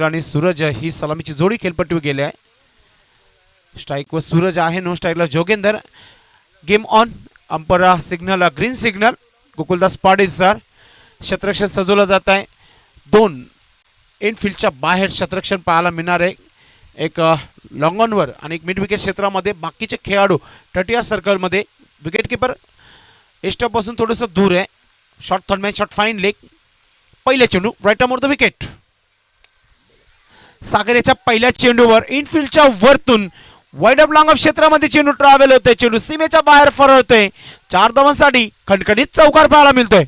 आणि सूरज ही सलामीची जोडी खेळपट्टीवर गेली आहे. स्ट्राईक व सूरज आहे, नो स्ट्राईकला Jogender. Game on. Umpire signal green signal. Gokuldas Patil sir. क्षेत्ररक्षण सजवलं जात आहे. 2 इनफिल्डच्या बाहेर क्षेत्ररक्षण पाहायला मिळणार आहे. एक लॉंग ऑनवर आणि एक मिड विकेट क्षेत्रामध्ये. बाकीचे खेळाडू 30 सर्कलमध्ये. विकेट किपर एस्टॉपपासून थोडंसं दूर आहे. Short third man short fine leg. पहिल्या चेंडू राईट आर्म द विकेट. सागर याच्या पहिल्या चेंडूवर इनफिल्डच्या वरतून वाईड अप लॉंग ऑफ क्षेत्रामध्ये चेंडू ट्रॅव्हल होतोय. चेंडू सीमेच्या बाहेर फरवतोय. 4 धावांसाठी खणखणीत चौकार पाहायला मिळतोय.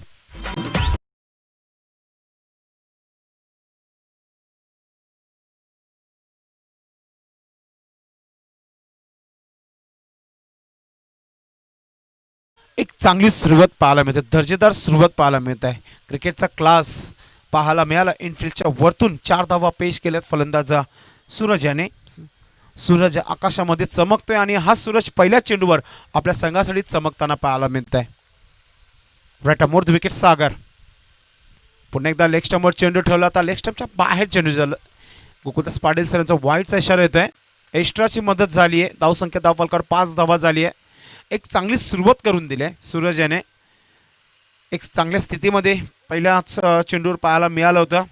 एक चांगली सुरुवात पाहायला मिळते. दर्जेदार सुरुवात पाहायला मिळत आहे. क्रिकेटचा क्लास पाहायला मिळाला. इनफिल्डच्या वरतून 4 धावा पेश केल्यात फलंदाज सूरज याने. सूरज आकाशामध्ये चमकतोय आणि हा सूरज पहिल्या चेंडूवर आपल्या संघासाठी चमकताना पाहायला मिळत आहे. राईट मोर विकेट सागर. पुन्हा एकदा लेग स्टंपवर चेंडू ठेवला होता. लेग स्टंपच्या बाहेर चेंडू झाला. गोकुलदास पाटील सरांचा वाईटचा इशारा येतोय. एक्स्ट्राची मदत झाली आहे. धावसंख्या धावफलकावर 5 धावा झाली आहे. एक चांगली सुरुवात करून दिली आहे सूरज याने. एक चांगल्या स्थितीमध्ये पहिल्याच चेंडूवर पाहायला मिळालं होतं.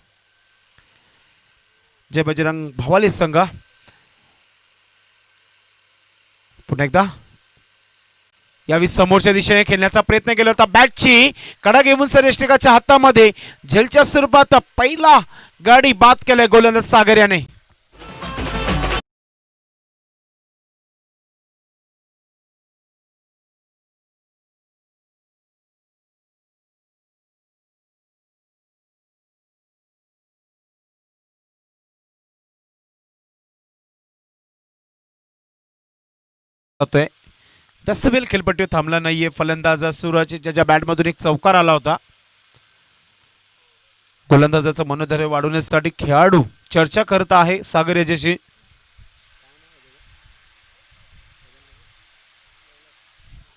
जय बजरंग भवाली संघ. पुन्हा एकदा यावेळी समोरच्या दिशेने खेळण्याचा प्रयत्न केला होता. बॅटची कडा घेऊन सरेष्टिकाच्या हातामध्ये झेलच्या स्वरूपात पहिला गाडी बाद केलाय गोलंदाज सागर याने. जास्त वेळ खेळपट्टीवर थांबला नाहीये फलंदाज सूरज, ज्याच्या बॅटमधून एक चौकार आला होता. गोलंदाजाचं मनोधैर्य वाढवण्यासाठी खेळाडू चर्चा करत आहे सागर याच्याशी.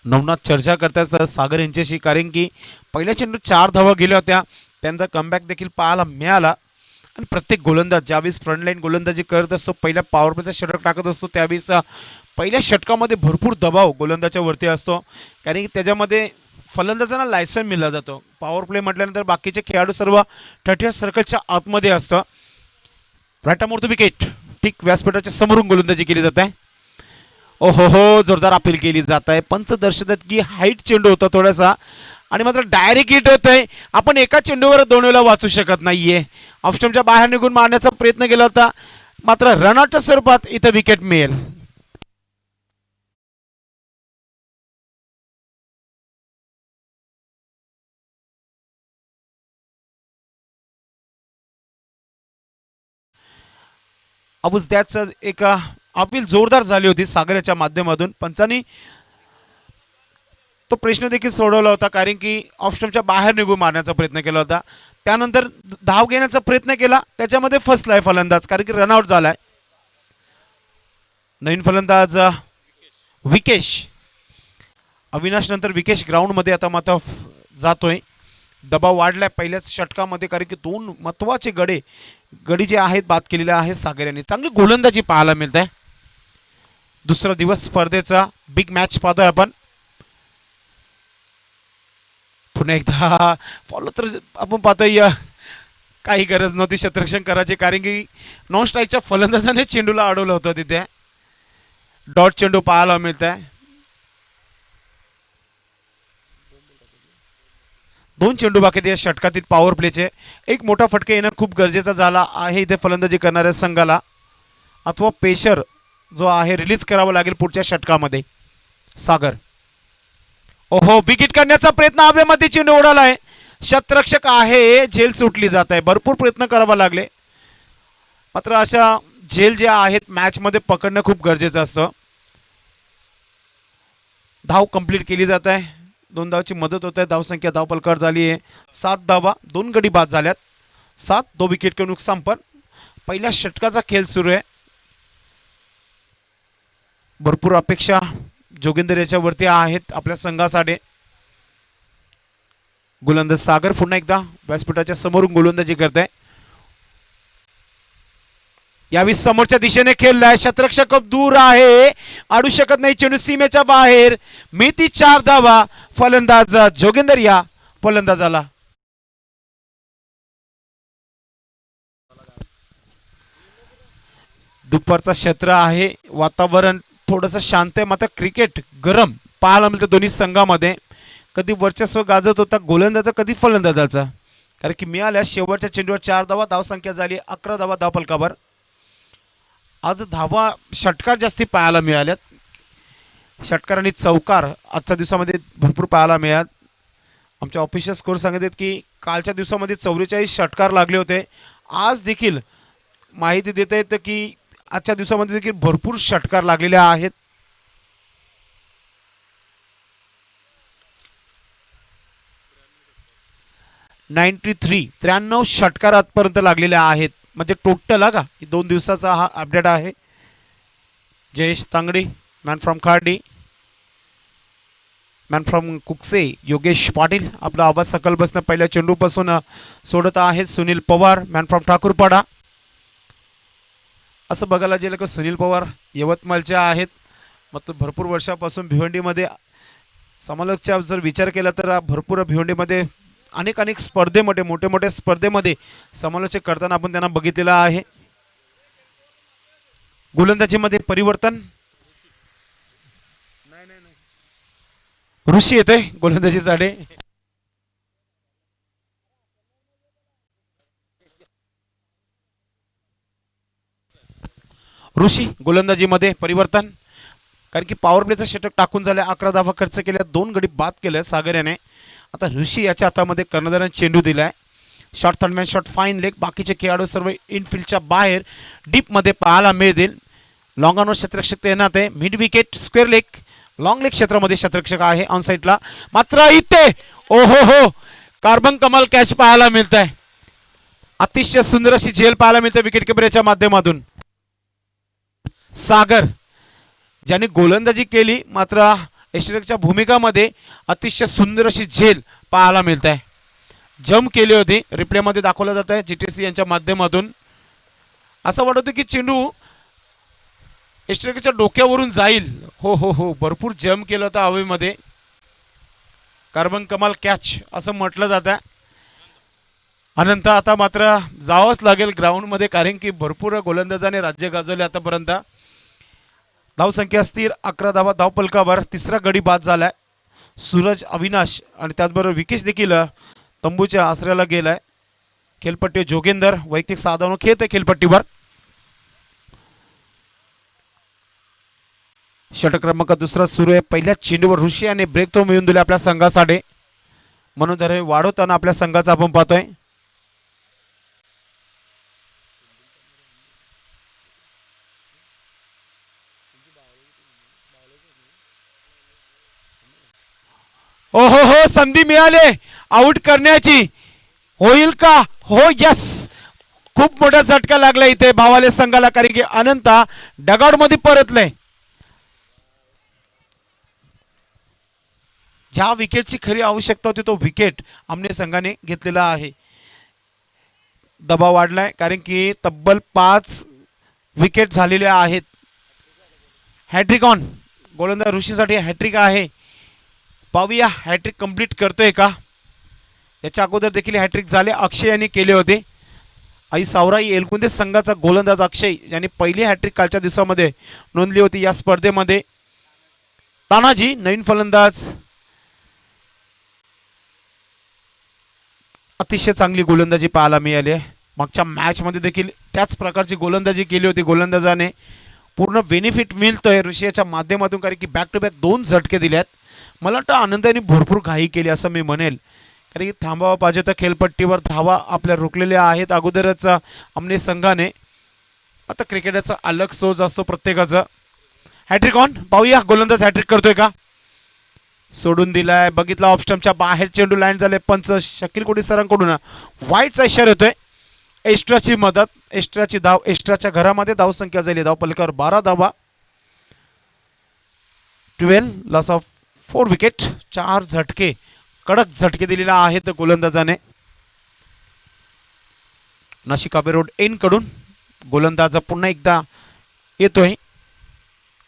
नवनाथ चर्चा करतात सागर यांच्याशी, कारण की पहिल्या चेंडूत 4 धावा गेल्या होत्या. त्यांचा कमबॅक देखील पाहायला मिळाला. आणि प्रत्येक गोलंदाज ज्यावेळेस फ्रंटलाईन गोलंदाजी करत असतो, पहिल्या पॉवर प्लेचा षटक टाकत असतो, त्यावेळेस पहिल्या षटकामध्ये भरपूर दबाव गोलंदाजाच्या वरती असतो. कारण की त्याच्यामध्ये फलंदाजांना लायसन मिळला जातो. पॉवर प्ले म्हटल्यानंतर बाकीचे खेळाडू सर्व 30 सर्कलच्या आतमध्ये असतं. Right arm wicket. ठीक व्यासपीठाच्या समोरून गोलंदाजी केली जात आहे. ओहो हो, जोरदार अपील केली जात आहे. पंच दर्शवतात की हाईट चेंडू होता थोडासा आणि मात्र डायरेक्ट हिट होत आहे. आपण एका चेंडूवर 2 वेळा वाचू शकत नाहीये. ऑफस्टंपच्या बाहेर निघून मारण्याचा प्रयत्न केला होता, मात्र रनआउटच्या स्वरूपात इथं विकेट मिळेल. अबूज त्याचं एक अपील जोरदार झाली होती सागराच्या माध्यमातून. पंचांनी तो प्रश्न देखील सोडवला होता, कारण की ऑफस्टंपच्या बाहेर निघून मारण्याचा प्रयत्न केला होता. त्यानंतर धाव घेण्याचा प्रयत्न केला, त्याच्यामध्ये फसलाय फलंदाज, कारण की रनआउट झालाय. नवीन फलंदाज विकेश. अविनाश नंतर विकेश ग्राउंडमध्ये आता मात्र जातोय. दबाव वाढलाय पहिल्याच षटकामध्ये, कारण की 2 महत्त्वाचे गडी जे आहेत बाद केलेले आहेत सागर यांनी. चांगली गोलंदाजी पाहायला मिळत आहे. दुसरा दिवस स्पर्धेचा बिग मॅच पाहतोय आपण. पुन्हा एकदा फॉलो तर आपण पाहतोय. काही गरज नव्हती क्षेत्ररक्षण करायची, कारण की नॉन स्ट्राईकच्या फलंदाजाने चेंडूला अडवलं होतं. तिथे डॉट चेंडू पाहायला मिळत आहे. 2 चेंडू बाकी या षटकातील पॉवर प्लेचे. एक मोठा फटका येणं खूप गरजेचा झाला आहे इथे फलंदाजी करणाऱ्या संघाला, अथवा पेशर जो आहे रिलीज करावा लागेल पुढच्या षटकामध्ये. सागर. ओहो, विकेट काढण्याचा प्रयत्न हवेमध्ये चेंडू उडालाय. क्षेत्ररक्षक आहे, झेल सुटली जात आहे. भरपूर प्रयत्न करावा लागले, मात्र अशा झेल ज्या आहेत मॅचमध्ये पकडणं खूप गरजेचं असतं. धाव कंप्लीट केली जात आहे. 2 धावची मदत होत आहे. धावसंख्या धावफलकावर झाली आहे 7 धावा. 2 गडी बाद झाल्यात. 7 2 विकेट के नुकसान. पण पहिल्या षटकाचा खेळ सुरू आहे. भरपूर अपेक्षा जोगिंदर याच्यावरती आहेत आपल्या संघासाठी. गोलंदाज सागर पुन्हा एकदा व्यासपीठाच्या समोरून गोलंदाजी करत आहे. यावेळी समोरच्या दिशेने खेळलाय, शतरक्षक दूर आहे, अडू शकत नाही, चेंडू सीमेच्या बाहेर, मिती 4 धावा. फलंदाज जोगेंदर या फलंदाजाला. दुपारचा क्षेत्र आहे, वातावरण थोडंसं शांत आहे, मात्र क्रिकेट गरम पाहायला मिळतं दोन्ही संघामध्ये. कधी वर्चस्व गाजत होता गोलंदाजा, कधी फलंदाजाचा. कारण की मिळाल्या शेवटच्या चेंडूवर 4 धावा, धावसंख्या झाली 11 धावा धावफलकावर. आज धावा षटकार जास्ती पाहायला मिळाल्यात, षटकार आणि चौकार आजच्या दिवसामध्ये भरपूर पाहायला मिळात. आमच्या ऑफिशियल स्कोर सांगतात की कालच्या दिवसामध्ये 44 षटकार लागले होते. आज देखील माहिती देता येतं की आजच्या दिवसामध्ये देखील भरपूर षटकार लागलेले आहेत. त्र्याण्णव षटकार आजपर्यंत लागलेले आहेत. म्हणजे टोटल का 2 दिवसाचा हा अपडेट आहे. Jayesh Tangdi man from Khardi, man from Kukse Yogesh Patil आपला आवाज सकल बसणं पहिल्या चेंडूपासून सोडत आहेत. Sunil Pawar man from Thakurpada. असं बघायला गेलं की सुनील पवार यवतमाळचे आहेत, मग तो भरपूर वर्षापासून भिवंडीमध्ये समालोचकचा जर विचार केला तर भरपूर भिवंडीमध्ये अनेक स्पर्धेमध्ये मोठे स्पर्धेमध्ये समालोचक करताना आपण त्यांना बघितलेलं आहे. गोलंदाजीमध्ये परिवर्तन ऋषी येते गोलंदाजीसाठी. ऋषी गोलंदाजीमध्ये परिवर्तन, कारण की पॉवर प्लेचं षटक टाकून झाले, 11 धावा खर्च केल्या, 2 गडी बाद केले सागर याने. आता ऋषी याच्या हातामध्ये कर्णधाराने चेंडू दिलाय. Short third man shot fine leg, बाकीचे खेळाडू सर्व इनफिल्डच्या बाहेर डीपमध्ये पाहायला मिळतील. लॉंग ऑनवर क्षेत्ररक्षक तैनात आहे. Mid wicket square leg long leg क्षेत्रामध्ये क्षेत्ररक्षक आहे ऑन साईडला. मात्र इथे ओहो हो कार्बन कमाल कॅच पाहायला मिळत आहे. अतिशय सुंदर अशी झेल पाहायला मिळते विकेट किपर याच्या माध्यमातून. सागर ज्याने गोलंदाजी केली, मात्र यष्टीरक्षकच्या भूमिकामध्ये अतिशय सुंदर अशी झेल पाहायला मिळत आहे. जम केली होती, रिप्लेमध्ये दाखवलं जात आहे जीटीसी यांच्या माध्यमातून. असं वाटतं की चेंडू यष्टीरक्षकच्या डोक्यावरून जाईल. हो हो हो भरपूर जम केलं होतं हवेमध्ये. कार्बन कमाल कॅच असं म्हटलं जातं. अनंत आता मात्र जावंच लागेल ग्राउंडमध्ये, कारण की भरपूर गोलंदाजाने राज्य गाजवले आतापर्यंत. धावसंख्या स्थिर 11 धावा धावफलकावर. तिसरा गडी बाद झालाय. सूरज अविनाश आणि त्याचबरोबर विकेश देखील तंबूच्या आसऱ्याला गेलाय. खेळपट्टी जोगेंदर वैयक्तिक साधारण खेळत आहे खेळपट्टीवर. षटक क्रमांक दुसरा सुरू आहे. पहिल्या चेंडूवर ऋषी आणि ब्रेक थ्रो मिळून दिले आपल्या संघासाठी. म्हणून वाढवताना आपल्या संघाचा आपण पाहतोय. ओ हो हो संधी मिळाली आउट करण्याची, होईल का? हो यस, खूप मोठा झटका लागला इथे भावाले संघाला, कारण की अनंता डगआउट मध्ये परतले. ज्या विकेटची खरी आवश्यकता होती तो विकेट आमने संघाने घेतलेला आहे. दबाव वाढलाय, कारण की तब्बल 5 विकेट झालेले आहेत. हॅट्रिक ऑन गोलंदाज ऋषीसाठी हॅट्रिक आहे. पाहूया हॅट्रिक कंप्लीट करतोय का. याच्या अगोदर देखील हॅट्रिक झाले, अक्षय यांनी केले होते. आई सावराई एलकुंदे संघाचा गोलंदाज अक्षय यांनी पहिली हॅट्रिक कालच्या दिवसामध्ये नोंदली होती या स्पर्धेमध्ये. तानाजी नवीन फलंदाज, अतिशय चांगली गोलंदाजी पाहायला मिळाली आहे. मागच्या मॅचमध्ये देखील त्याच प्रकारची गोलंदाजी केली होती गोलंदाजाने. पूर्ण बेनिफिट मिळतोय ऋषीच्या माध्यमातून, कारण की बॅक टू बॅक 2 झटके दिल्यात. मला वाटतं आनंदाने भरपूर घाई केली असं मी म्हणेल, कारण की थांबावा पाहिजे तर खेळपट्टीवर धावा आपल्या रोखलेल्या आहेत अगोदरच आमने संघाने. आता क्रिकेटचा अलग सोज असतो प्रत्येकाचा. हॅट्रिक ऑन, पाहूया गोलंदाज हॅट्रिक करतोय का. सोडून दिलाय, बघितला ऑफ स्टंपच्या बाहेर चेंडू लँड झाले. पंच शकील कोटी सरांकडून वाईटचा इशारा येतोय. एक्स्ट्राची मदत, एक्स्ट्राची धाव, एक्स्ट्राच्या घरामध्ये धाव संख्या झाली धाव पलकावर 12 धावा. 12 लॉस ऑफ 4 विकेट. 4 झटके, कडक झटके दिलेला आहेत गोलंदाजाने. नाशिक आबे रोड एन कडून गोलंदाज पुन्हा एकदा येतोय,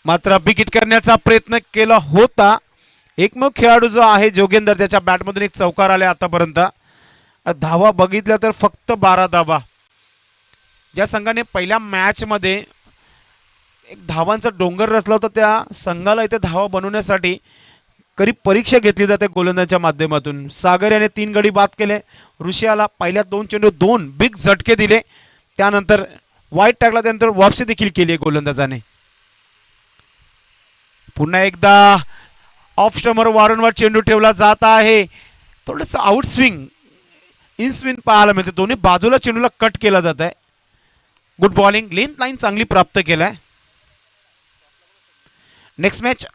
मात्र बिग हिट करण्याचा प्रयत्न केला होता. एकमेव खेळाडू जो आहे जोगेंदर, त्याच्या बॅटमधून एक चौकार आले आतापर्यंत. धावा बघितल्या तर फक्त 12 धावा. ज्या संघाने पहिल्या मॅचमध्ये एक धावांचा डोंगर रचला होता, त्या संघाला इथे धावा बनवण्यासाठी कधी परीक्षा घेतली जाते गोलंदाजाच्या माध्यमातून. सागर याने 3 गडी बाद केले. ऋषियाला पहिल्या 2 चेंडू 2 बिग झटके दिले, त्यानंतर वाईट टाकला, त्यानंतर वापसी देखील केली गोलंदाजाने. पुन्हा एकदा ऑफ स्टंपवर वारंवार चेंडू ठेवला जात आहे. थोडंसं आउट स्विंग इन स्विंग पाहायला मिळते. दोन्ही बाजूला चेंडूला कट केला जात आहे. गुड बॉलिंग, लेंथ लाईन चांगली प्राप्त केलाय. नेक्स्ट मॅच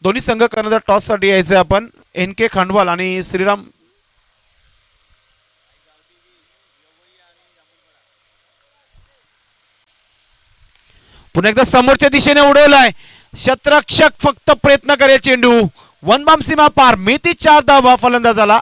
दोन्ही संघ करण्याचा टॉससाठी यायचं आपण. NK खांडवाल आणि श्रीराम पुन्हा एकदा समोरच्या दिशेने उडवलाय. शतरक्षक फक्त प्रयत्न करेल. चेंडू वन बाम सीमा पार. मिती 4 धावा फलंदाजाला.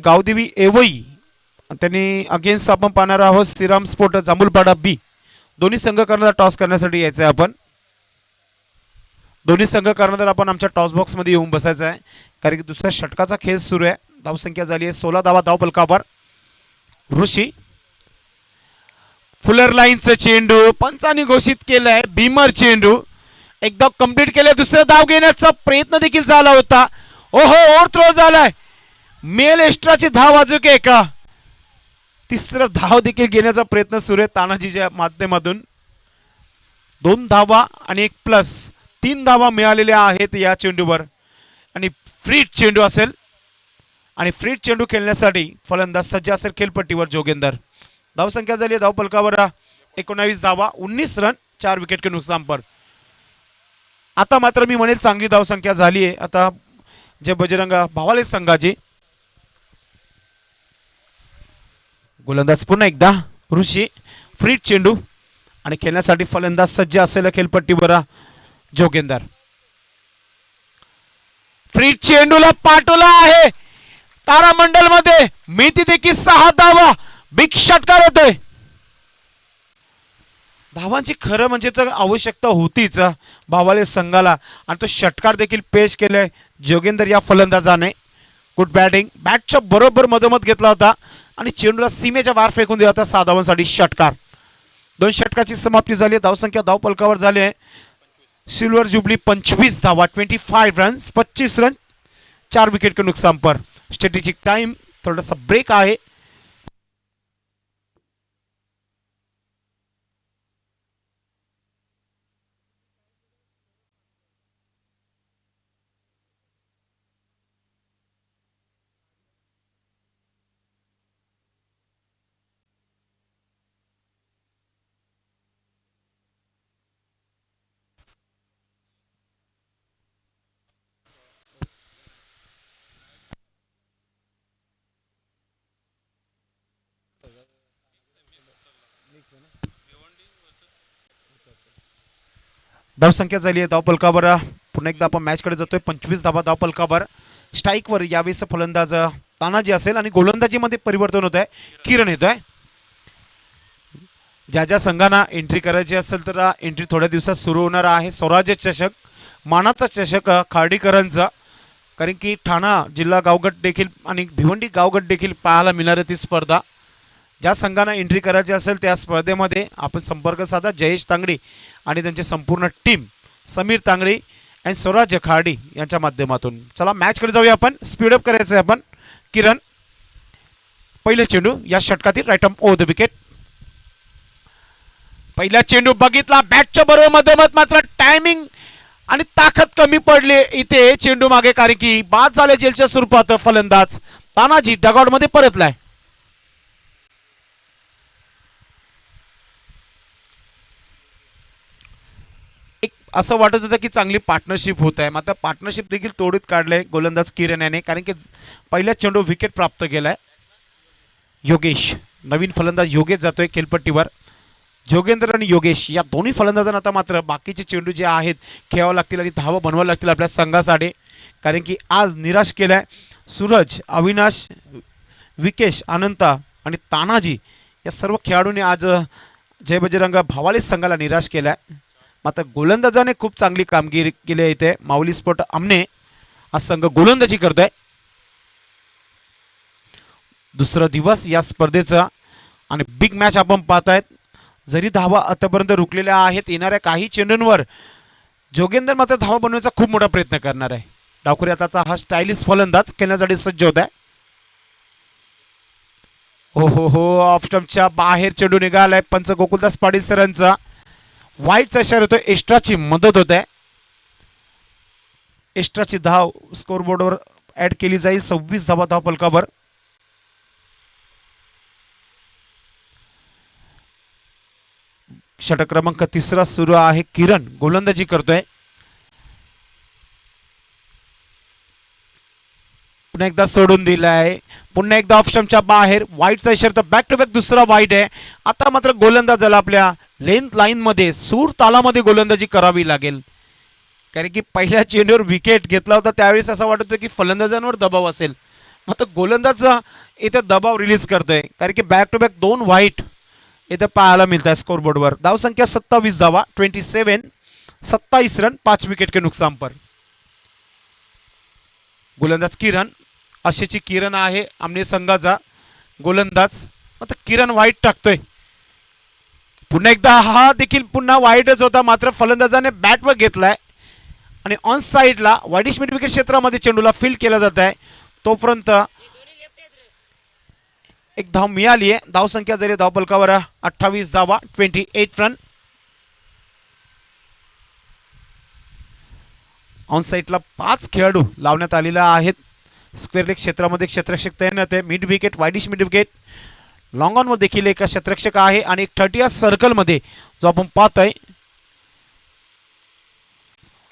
गावदेवी एवई त्यांनी अगेन्स्ट आपण पाहणार आहोत श्रीराम स्पोर्ट जांभूलपाडा बी. दोन्ही संघ करणारा टॉस करण्यासाठी यायचं आहे आपण. दोन्ही संघ करणार आपण आमच्या टॉस बॉक्स मध्ये येऊन बसायचं आहे, कारण की दुसऱ्या षटकाचा खेळ सुरू आहे. धावसंख्या झाली आहे 16 धावा धावफलकावर. ऋषी फुलर लाईनचं चेंडू पंचांनी घोषित केलंय. भीमर चेंडू एकदा कंप्लीट केले. दुसरा धाव घेण्याचा प्रयत्न देखील झाला होता. ओहो, ओव्हर थ्रो झालाय. मेल एक्स्ट्राची धाव अजून एका. तिसरा धाव देखील घेण्याचा प्रयत्न सुरू आहे तानाजीच्या माध्यमातून. 2 धावा आणि 1 प्लस 3 धावा मिळालेल्या आहेत या चेंडूवर. आणि फ्री चेंडू असेल, आणि फ्री चेंडू खेळण्यासाठी फलंदाज सज्ज असेल खेळपट्टीवर जोगेंदर. धावसंख्या झाली आहे धावफलकावर 19 धावा, 19 रन, 4 विकेट के नुकसान पर. आता मात्र मी म्हणेल चांगली धावसंख्या झाली आहे आता जे बजरंग भावाले संघाची. गोलंदाज पुन्हा एकदा ऋषी. फ्री चेंडू आणि खेळण्यासाठी फलंदाज सज्ज असेल खेळपट्टीवर जोगेंदर. फ्री चेंडूला पाठवला आहे तारामंडल मध्ये. मिती देखील 6 धावा. बिग षटकार होतोय. धावांची खरं म्हणजे तर आवश्यकता होतीच भावाले संघाला, आणि तो षटकार देखील पेश केलाय जोगेंदर या फलंदाजाने. Good batting. बॅटच्या बरोबर मधोमध घेतला होता आणि चेंडूला सीमेच्या बाहेर फेकून दिला होता. 6 धावांसाठी षटकार. 2 षटकाची समाप्ती झाली. धावसंख्या धावफलकावर झाली आहे सिल्वर जुबली 25 धावा, 25 रन्स, 25 रन, 4 विकेट के नुकसान पर. स्ट्रॅटेजिक टाइम थोडासा ब्रेक आहे. धावसंख्या झाली आहे धावफलकावर. पुन्हा एकदा आपण मॅचकडे जातोय. 25 धावा धावफलकावर. स्ट्राईकवर यावेळेस फलंदाज तानाजी असेल आणि गोलंदाजीमध्ये परिवर्तन होत आहे. किरण येतोय. ज्या ज्या संघांना एंट्री करायची असेल तर एंट्री थोड्या दिवसात सुरू होणार आहे. स्वराज्य चषक, मानाचा चषक खार्डीकरांचा, कारण की ठाणा जिल्हा गावगट देखील आणि भिवंडी गावगट देखील पाहायला मिळणार ती स्पर्धा. ज्या संघांना एंट्री करायची असेल त्या स्पर्धेमध्ये आपण संपर्क साधा. जयेश तांगडी आणि त्यांची संपूर्ण टीम, समीर तांगडी आणि स्वराज्य खार्डी यांच्या माध्यमातून. चला मॅचकडे जाऊया आपण. स्पीडअप करायचं आहे आपण. किरण पहिले चेंडू या षटकातील right arm over the wicket. पहिला चेंडू बघितला बॅटच्या बरोबर मधोमध, मात्र टायमिंग आणि ताकद कमी पडली इथे चेंडू मागे, कारण की बाद झाले जेलच्या स्वरूपात. फलंदाज तानाजी डगआउट मध्ये परतलाय. असं वाटत होतं की चांगली पार्टनरशिप होत आहे, मात्र पार्टनरशिप देखील तोडीत काढले गोलंदाज किरण याने, कारण की पहिल्या चेंडू विकेट प्राप्त केलाय. योगेश, नवीन फलंदाज योगेश जातोय खेळपट्टीवर. जोगेंद्र आणि योगेश या दोन्ही फलंदाजांना आता मात्र बाकीचे चेंडू जे आहेत खेळावं लागतील आणि धावा बनवावं लागतील आपल्या संघासाठी, कारण की आज निराश केलाय सूरज, अविनाश, विकेश, अनंता आणि तानाजी या सर्व खेळाडूंनी आज जय बजरंग भावाले संघाला निराश केलाय. मात्र गोलंदाजाने खूप चांगली कामगिरी केली आहे. इथे माऊली स्पोर्ट आमने आज संघ गोलंदाजी करतोय. दुसरा दिवस या स्पर्धेचा आणि बिग मॅच आपण पाहतायत. जरी धावा आतापर्यंत रुकलेल्या आहेत, येणाऱ्या काही चेंडूंवर जोगेंद्र मात्र धावा बनवण्याचा खूप मोठा प्रयत्न करणार आहे. डावखुरी आताचा हा स्टायलिश फलंदाज खेळण्यासाठी सज्ज होत आहे. हो ऑफ स्टंपच्या बाहेर चेंडू निघालाय. पंच गोकुलदास पाटील सरांचा वाईटचा इशारा होतो. एक्स्ट्राची मदत होत आहे. एक्स्ट्राची धाव स्कोरबोर्डवर ऍड केली जाईल. 26 धावा धाव फलकावर. षटक क्रमांक 3 सुरू आहे. किरण गोलंदाजी करतोय. पुन्हा एकदा सोडून दिलाय. पुन्हा एकदा ऑफ स्टंपच्या बाहेर वाईटचा इशारा. बॅक टू बॅक दुसरा वाईट आहे. आता मात्र गोलंदाजाला आपल्या लेंथ लाईन मध्ये सूर तालामध्ये गोलंदाजी करावी लागेल, कारण की पहिल्या चेंडूवर विकेट घेतला होता त्यावेळेस असं वाटत होतं की फलंदाजांवर दबाव असेल. मात्र गोलंदाज इथे दबाव रिलीज करतोय, कारण की बॅक टू बॅक 2 वाईट इथे पाहायला मिळत आहे स्कोरबोर्डवर. धाव संख्या 27 धावा, 27, 27 रन, 5 विकेट के नुकसान पर. गोलंदाज किरण, अशीची किरण आहे आमने संघाचा गोलंदाज. आता किरण वाईट टाकतोय. पुन्हा एकदा हा देखील पुन्हा वाईटच होता, मात्र फलंदाजाने बॅटवर घेतलाय आणि ऑन साइडला वाईडिश मिड विकेट क्षेत्रामध्ये चेंडूला फील्ड केला जात आहे. तोपर्यंत एक धाव मिळाली आहे. धाव संख्या झाली धाव फलकावर 28 धावा, 28 रन. ऑन साइडला 5 खेळाडू लावण्यात आलेला आहेत. स्क्वेअर लेग क्षेत्रामध्ये क्षेत्ररक्षक तैनात आहे. Mid wicket, widish mid wicket, long on वर देखील एक क्षेत्ररक्षक आहे आणि एक 30 सर्कल मध्ये जो आपण पाहतोय.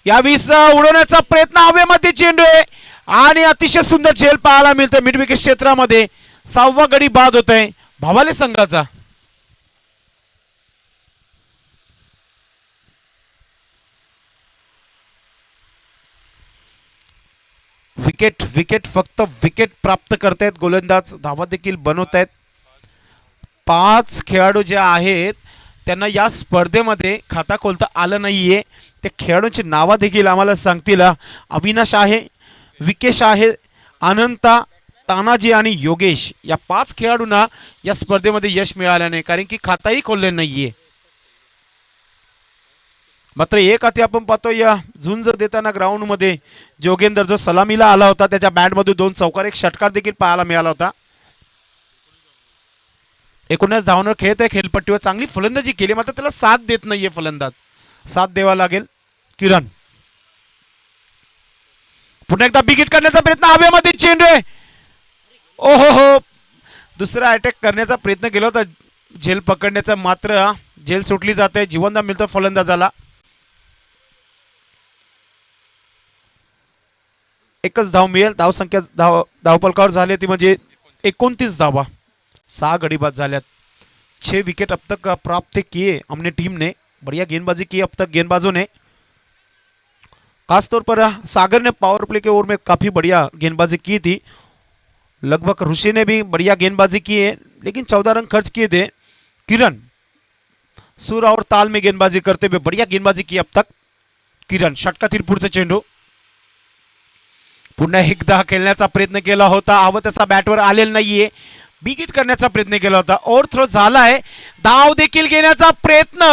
या 20 उडवण्याचा प्रयत्न हवेमध्ये चेंडू आहे आणि अतिशय सुंदर झेल पाहायला मिळतं मिड विकेट क्षेत्रामध्ये. 6वा गडी बाद होत आहे भावाले संघाचा. विकेट विकेट फक्त विकेट प्राप्त करतायत गोलंदाज. धावा देखील बनवत आहेत. 5 खेळाडू जे आहेत त्यांना या स्पर्धेमध्ये खाता खोलता आलं नाहीये. त्या खेळाडूंची नावं देखील आम्हाला सांगतील. अविनाश आहे, विकेश आहे, अनंता, तानाजी आणि योगेश या 5 खेळाडूंना या स्पर्धेमध्ये यश मिळालं नाही, कारण की खाताही खोलले नाहीये. मात्र एक हाती आपण पाहतो या झुंज देताना ग्राउंड मध्ये जोगेंद्र जो सलामीला आला होता त्याच्या बॅट मध्ये 2 चौकार, एक षटकार देखील पाहायला मिळाला होता. 19 धावांवर खेळत आहे खेळपट्टीवर. चांगली फलंदाजी केली, मात्र त्याला साथ देत नाहीये फलंदाज. साथ द्यावा लागेल. किरण पुन्हा एकदा बिगिट करण्याचा प्रयत्न, हवेमध्ये चेंडू आहे. ओहो, दुसरा अटॅक करण्याचा प्रयत्न केला होता झेल पकडण्याचा, मात्र झेल सुटली जाते. जीवनदान मिळतो फलंदाजाला. एकच धाव मिळेल. धाव संख्या धावफलकावर झाली ती म्हणजे 29 धावा. 6 गडी बाद झाल्यात. 6 विकेट अब तक प्राप्त किए हमने टीम ने. बढ़िया गेंदबाजी की अब तक गेंदबाजों ने. खासतौर पर सागर ने पावर प्ले के ओवर में काफी बढ़िया गेंदबाजी की थी. लगभग ऋषि ने भी बढ़िया गेंदबाजी की है, लेकिन 14 रन खर्च किए थे. किरण सुर और ताल में गेंदबाजी करते हुए बढ़िया गेंदबाजी की अब तक. किरण षटकातील पुढचा चेंडू. पुन्हा एकदा खेळण्याचा प्रयत्न केला होता, हवं तसा बॅटवर आलेला नाहीये. बिगिट करण्याचा प्रयत्न केला होता. ओव्हर थ्रो झालाय. धाव देखील घेण्याचा प्रयत्न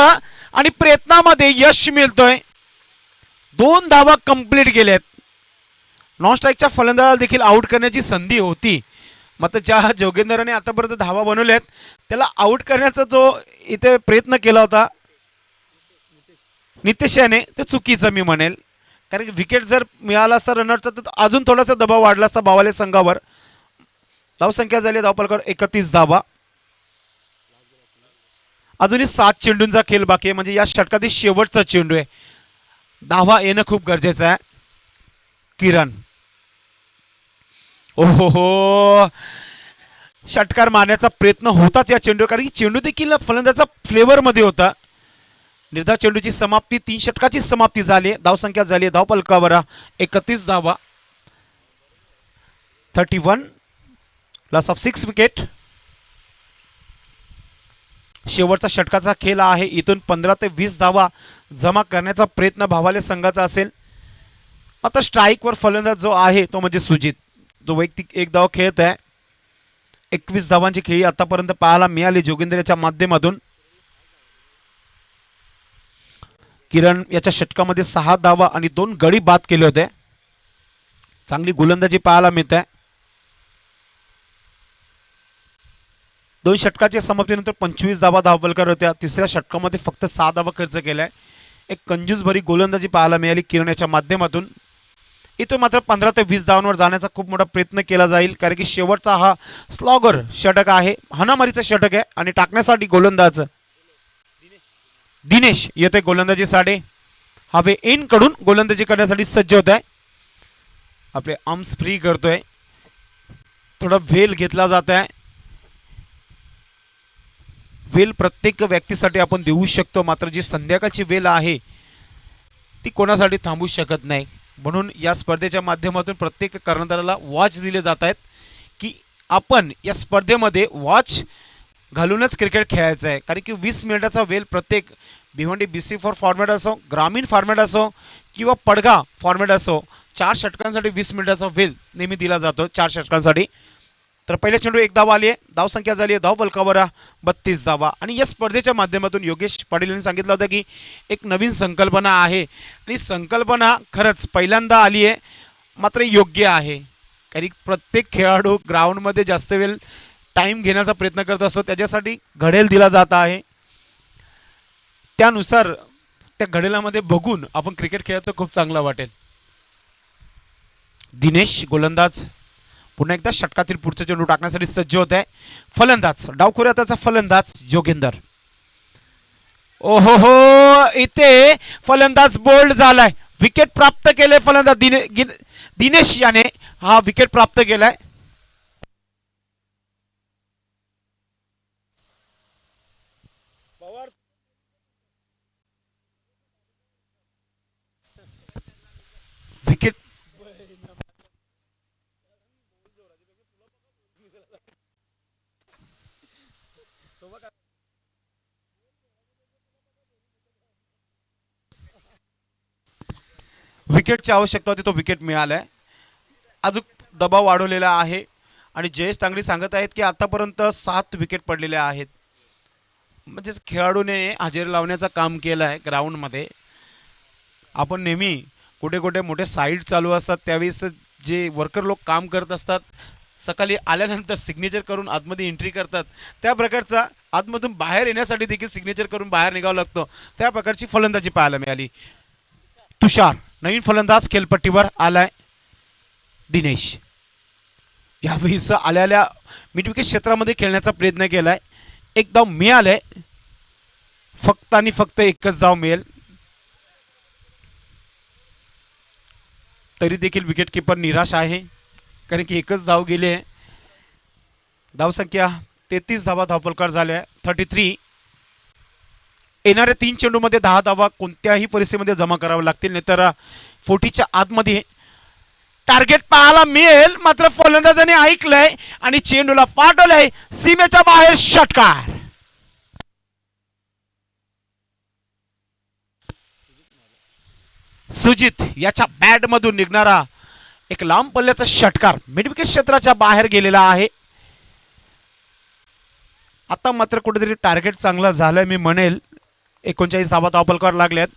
आणि प्रयत्नामध्ये यश मिळतोय. 2 धावा कंप्लीट केल्यात. नॉन स्ट्राईकच्या फलंदाजाला देखील आउट करण्याची संधी होती, मात्र ज्या जोगेंद्रने आतापर्यंत धावा बनवल्यात त्याला आउट करण्याचा जो इथे प्रयत्न केला होता नितेश याने, ते चुकीचं मी म्हणेल. कारण की विकेट जर मिळाला असता रनरचा तर अजून थोडासा दबाव वाढला असता भावाले संघावर. धावसंख्या झाली धावफलकावर 31 धावा. अजूनही 7 चेंडूंचा खेळ बाकी आहे, म्हणजे या षटकातील शेवटचा चेंडू आहे. धावा येणं खूप गरजेचं आहे. किरण ओहो, षटकार मारण्याचा प्रयत्न होताच या चेंडू, कारण की चेंडू देखील फलंदाजाचा फ्लेवर मध्ये होता. निर्धाव चेंडूची समाप्ती, 3 षटकाची समाप्ती झाली. धावसंख्या झाली धाव फलकावर 31 धावा. 31 लॉस ऑफ 6 विकेट. शेवटचा षटकाचा खेळ आहे. इथून 15 ते 20 धावा जमा करण्याचा प्रयत्न भावाले संघाचा असेल. आता स्ट्राईकवर फलंदाज जो आहे तो म्हणजे सुजित, जो वैयक्तिक एक धाव खेळत आहे. 21 धावांची खेळी आतापर्यंत पाहायला मिळाली जोगिंदर याच्या माध्यमातून. किरण याच्या षटकामध्ये 6 धावा आणि 2 गडी बाद केले होते. चांगली गोलंदाजी पाहायला मिळते. 2 षटकाच्या समाप्तीनंतर 25 धावा धावफलकावर होत्या. तिसऱ्या षटकामध्ये फक्त 6 धावा खर्च केलाय. एक कंजूसभरी गोलंदाजी पाहायला मिळाली किरण याच्या माध्यमातून. इथून मात्र 15 ते 20 धावांवर जाण्याचा खूप मोठा प्रयत्न केला जाईल, कारण की शेवटचा हा स्लॉगर षटक आहे, हाणामारीचं षटक आहे. आणि टाकण्यासाठी गोलंदाज दिनेश येतोय गोलंदाजीसाठी. हवे इन कडून गोलंदाजी करण्यासाठी सज्ज होत आहे. आपले आर्म्स फ्री करतोय. थोडा वेल घेतला जात आहे. वेल प्रत्येक व्यक्तीसाठी आपण देऊ शकतो, मात्र जी संध्याकाळची वेल आहे ती कोणासाठी थांबू शकत नाही. म्हणून या स्पर्धेच्या माध्यमातून प्रत्येक कर्णधाराला वॉच दिले जात आहेत की आपण या स्पर्धेमध्ये वॉच घालूनच क्रिकेट खेळायचं आहे. कारण की 20 मिनिटाचा वेल प्रत्येक भिवंडी BC4 फॉर्मॅट असो, ग्रामीण फॉर्मॅट असो किंवा पडगा फॉर्मॅट असो, 4 षटकांसाठी 20 मिनिटाचा वेल नेहमी दिला जातो 4 षटकांसाठी. तर पहिल्या चेंडू 1 धाव आली आहे. धावसंख्या झाली आहे धाव फलकावर 32 धावा. आणि या स्पर्धेच्या माध्यमातून योगेश पाटील यांनी सांगितलं होतं की एक नवीन संकल्पना आहे आणि संकल्पना खरंच पहिल्यांदा आली आहे, मात्र योग्य आहे. कारण प्रत्येक खेळाडू ग्राउंडमध्ये जास्त वेळ टाईम घेण्याचा प्रयत्न करत असतो, त्याच्यासाठी घडेल दिला जात आहे. त्यानुसार त्या घडेलामध्ये बघून आपण क्रिकेट खेळत तर खूप चांगला वाटेल. दिनेश गोलंदाज पुन्हा एकदा षटकातील पुढचा चेंडू टाकण्यासाठी सज्ज होत आहे. फलंदाज डावखुऱ्याचा फलंदाज जोगिंदर. ओहो हो, इथे फलंदाज बोल्ड झालाय. विकेट प्राप्त केले फलंदाज दिनेश याने हा विकेट प्राप्त केलाय. विकेट विकेटची आवश्यकता होती, तो विकेट मिळालाय. अजून दबाव वाढवलेला आहे आणि जयेश तांगडी सांगत आहेत की आतापर्यंत 7 विकेट पडलेले आहेत. म्हणजे खेळाडूने हजेरी लावण्याचं काम केलं आहे ग्राउंडमध्ये. आपण नेहमी कुठे कुठे मोठे साईड चालू असतात त्यावेळेस जे वर्कर लोक काम करत असतात, सकाळी आल्यानंतर सिग्नेचर करून आतमध्ये एंट्री करतात, त्या प्रकारचा आतमधून बाहेर येण्यासाठी देखील सिग्नेचर करून बाहेर निघावं लागतं. त्या प्रकारची फलंदाजी पाहायला मिळाली. तुषार नवीन फलंदाज खेळपट्टीवर आलाय. दिनेश यावेळीस आलेल्या मिडविकेट क्षेत्रामध्ये खेळण्याचा प्रयत्न केलाय. 1 धाव मिळालंय. फक्त आणि फक्त 1च धाव मिळेल. तरी देखील विकेट किपर निराश आहे, कारण की 1च धाव गेली आहे. धावसंख्या 33 धावा धावफलकार झाल्या 33. येणाऱ्या 3 चेंडूमध्ये 10 धावा कोणत्याही परिस्थितीमध्ये जमा कराव्या लागतील, नाहीतर 40च्या आतमध्ये टार्गेट पाहायला मिळेल. मात्र फलंदाजाने ऐकलंय आणि चेंडूला पाठवलंय सीमेच्या बाहेर. षटकार. सुजित याच्या बॅट मधून निघणारा एक लांब पल्ल्याचा षटकार मिडविकेट क्षेत्राच्या बाहेर गेलेला आहे. आता मात्र कुठेतरी टार्गेट चांगला झालंय मी म्हणेल. 39 धावा धावफलकावर लागल्यात.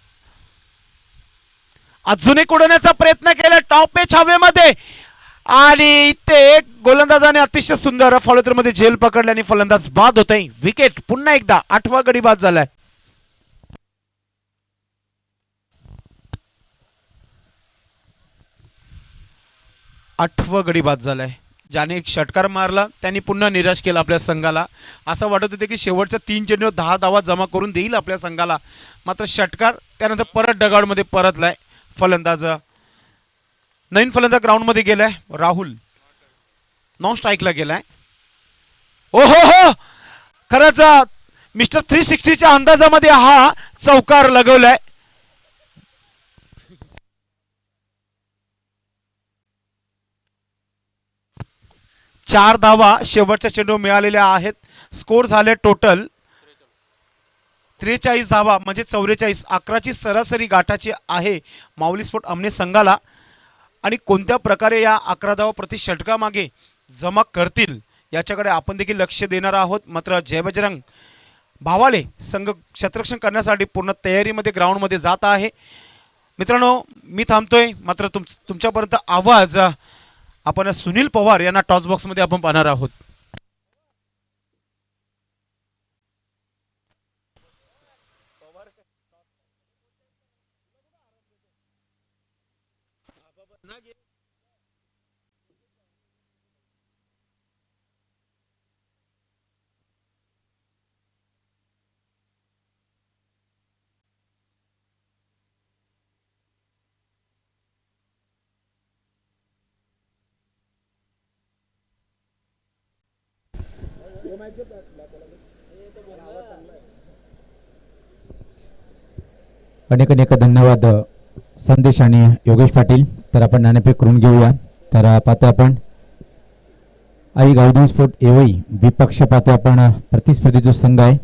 अजून एक उडवण्याचा प्रयत्न केला टॉप पेच हवेमध्ये आणि इथे गोलंदाजाने अतिशय सुंदर फॉलोथ्रू मध्ये झेल पकडले आणि फलंदाज बाद होत आहे. विकेट पुन्हा एकदा 8वा गडी बाद झालाय. गडी बाद झालाय. ज्याने एक षटकार मारला त्यांनी पुन्हा निराश केला आपल्या संघाला. असं वाटत होते की शेवटच्या 3 चेंडूवर 10 धावा जमा करून देईल आपल्या संघाला, मात्र षटकार त्यानंतर परत डगाउटमध्ये परतलाय. फलंदाज नवीन फलंदाज ग्राउंडमध्ये गेलाय. राहुल नॉन स्ट्राईकला गेलाय. ओ हो हो, खरंच मिस्टर 360च्या अंदाजामध्ये हा चौकार लगवलाय. चार धावा शेवटच्या चेंडू मिळालेल्या आहेत. स्कोर झाले टोटल 43 धावा म्हणजे 44. 11ची सरासरी गाठाची आहे माऊली स्पोर्ट अमने संघाला. आणि कोणत्या प्रकारे या 11 धावा प्रति षटकामागे जमा करतील याच्याकडे आपण देखील लक्ष देणार आहोत. मात्र जय बजरंग भावाले संघ क्षेत्ररक्षण करण्यासाठी पूर्ण तयारीमध्ये ग्राउंडमध्ये जात आहे. मित्रांनो मी थांबतोय. मात्र तुमच्यापर्यंत आवाज आपण सुनील पवार यांना टॉस बॉक्समध्ये आपण पाहणार आहोत. अनेक अनेक धन्यवाद संदेश आणि योगेश पाटील. तर आपण नाणेफेक करून घेऊया. तर पाहतो आपण आई गावदेवी स्पोर्ट एवई विपक्ष पाहतो आपण प्रतिस्पर्धी जो संघ आहे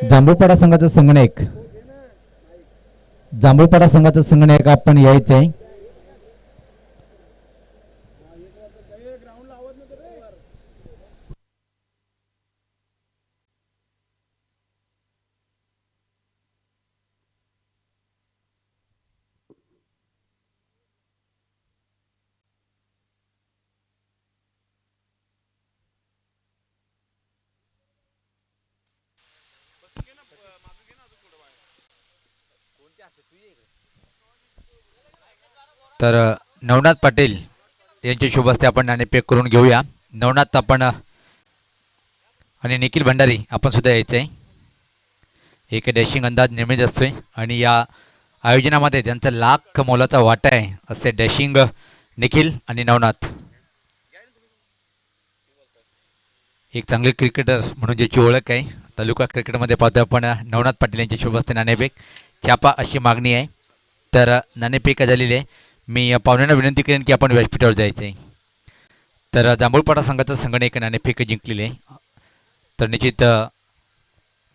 जांभूळपाडा संघाचा संगणक जांभूळपाडा संघाचा संगणक आपण यायचं आहे. तर नवनाथ पाटील यांच्या शुभ हस्ते आपण नाणेफेक करून घेऊया. नवनाथ आपण आणि निखिल भंडारी आपण सुद्धा यायचं आहे. एक डॅशिंग अंदाज निर्मित असतोय आणि या आयोजनामध्ये त्यांचा लाख मोलाचा वाटा आहे असे डॅशिंग निखिल आणि नवनाथ. एक चांगले क्रिकेटर म्हणून ज्याची ओळख आहे तालुका क्रिकेटमध्ये पाहतो आपण नवनाथ पाटील यांच्या शुभ हस्ते नाणेफेक छापा अशी मागणी आहे. तर नाणेफेक झालेली आहे. मी पाहुण्यांना विनंती करेन की आपण व्यासपीठावर जायचं आहे. तर जांभूळपाडा संघाचा संघाने नाणेफेक जिंकलेली आहे. तर निश्चित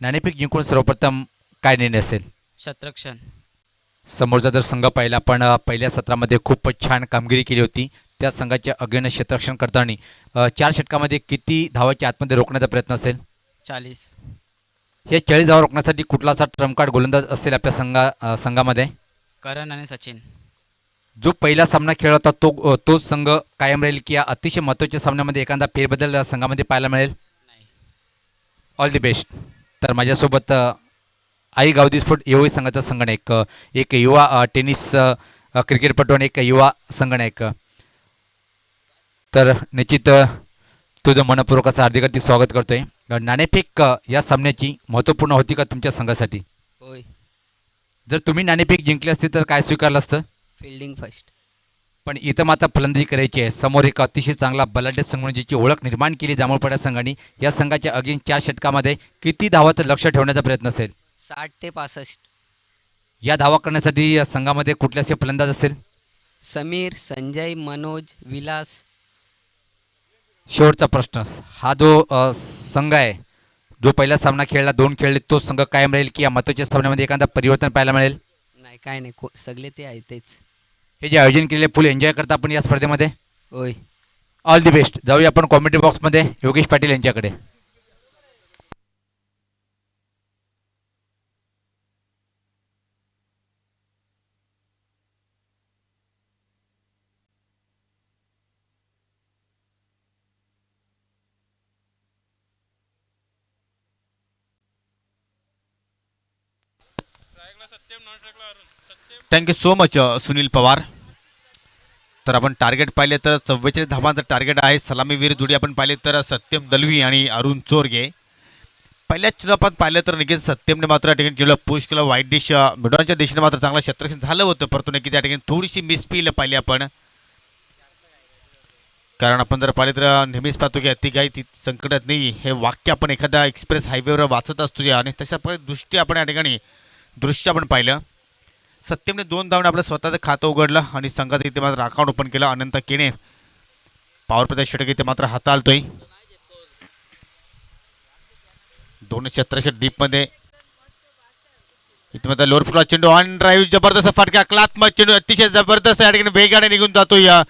नाणेफेक जिंकून सर्वप्रथम काय निर्णय असेल? क्षेत्ररक्षण. समोरचा जर संघ पाहिला आपण पहिल्या सत्रामध्ये खूप छान कामगिरी केली होती. त्या संघाच्या अगेन क्षेत्ररक्षण करताना 4 षटकामध्ये किती धावाच्या आतमध्ये रोखण्याचा प्रयत्न असेल? 40. हे 40 धावा रोखण्यासाठी कुठला असा ट्रम्प कार्ड गोलंदाज असेल आपल्या संघामध्ये? करण आणि सचिन. जो पहिला सामना खेळ होता तो संघ कायम राहील की या अतिशय महत्त्वाच्या सामन्यामध्ये एखादा फेरबदल संघामध्ये पाहायला मिळेल? नाही. All the best. तर माझ्यासोबत आई गावदेवी स्पोर्ट एवढी संघाचा संगणक एक युवा टेनिस क्रिकेटपटू आणि एक युवा संगणक. तर निश्चित तुझं मनपूर्वक असं हार्दिक स्वागत करतोय. नाणेफेक या सामन्याची महत्त्वपूर्ण होती का तुमच्या संघासाठी? होय. जर तुम्ही नाणेफेक जिंकली असती तर काय स्वीकारलं असतं? Fielding first. पण इथं मात्र फलंदाजी करायची आहे. समोर एक अतिशय चांगला बलाढ्य संघ म्हणून ज्याची ओळख निर्माण केली जांभूळपाडा संघाने. या संघाच्या अगेन 4 षटकामध्ये किती धावाचं लक्ष ठेवण्याचा प्रयत्न असेल? 60 ते 65. या धावा करण्यासाठी या संघामध्ये कुठले असे फलंदाज असेल? समीर, संजय, मनोज, विलास. शेवटचा प्रश्न, हा जो संघ आहे जो पहिला सामना खेळला 2 खेळले तो संघ कायम राहील की या महत्त्वाच्या सामन्यामध्ये एखादा परिवर्तन पाहायला मिळेल? नाही, काय नाही, सगळे ते आहे तेच. हे जे आयोजन केलेले फुल एन्जॉय करता आपण या स्पर्धेमध्ये? होय. All the best. जाऊया आपण कॉमेंट्री बॉक्समध्ये योगेश पाटील यांच्याकडे. Thank you so much Sunil Pawar. तर आपण टार्गेट पाहिले तर 44 धावांचं टार्गेट आहे. सलामीवीर जोडी आपण पाहिले तर सत्यम दलवी आणि अरुण चोरगे. पहिल्याच चेंडू आपण पाहिलं तर नक्कीच सत्यमने मात्र या ठिकाणी चेंडूला पुश केलं. वाईट डिश मिडॉनच्या दिशेने मात्र चांगलं क्षेत्ररक्षण झालं होतं, परंतु नक्कीच या ठिकाणी थोडीशी मिसफील पाहिली आपण. कारण आपण जर पाहिले तर नेहमीच पाहतो की अति घाई ती संकटात नाही हे वाक्य आपण एखाद्या एक्सप्रेस हायवेवर वाचत असतो या आणि तशा दृष्टी आपण या ठिकाणी दृश्य आपण पाहिलं. सत्यमने 2 धावणे आपलं स्वतःचं खातं उघडलं आणि संघाचं इथे मात्र अकाउंट ओपन केलं. अनंत केणे पॉवर प्लेचा षटक इथे मात्र हाताळतोय. 217 डीपमध्ये इथे मात्र लोअर फुला चेंडू ऑन ड्राईव्ह जबरदस्त फटका क्लात्मक चेंडू अतिशय जबरदस्त या ठिकाणी वेगाने निघून जातो या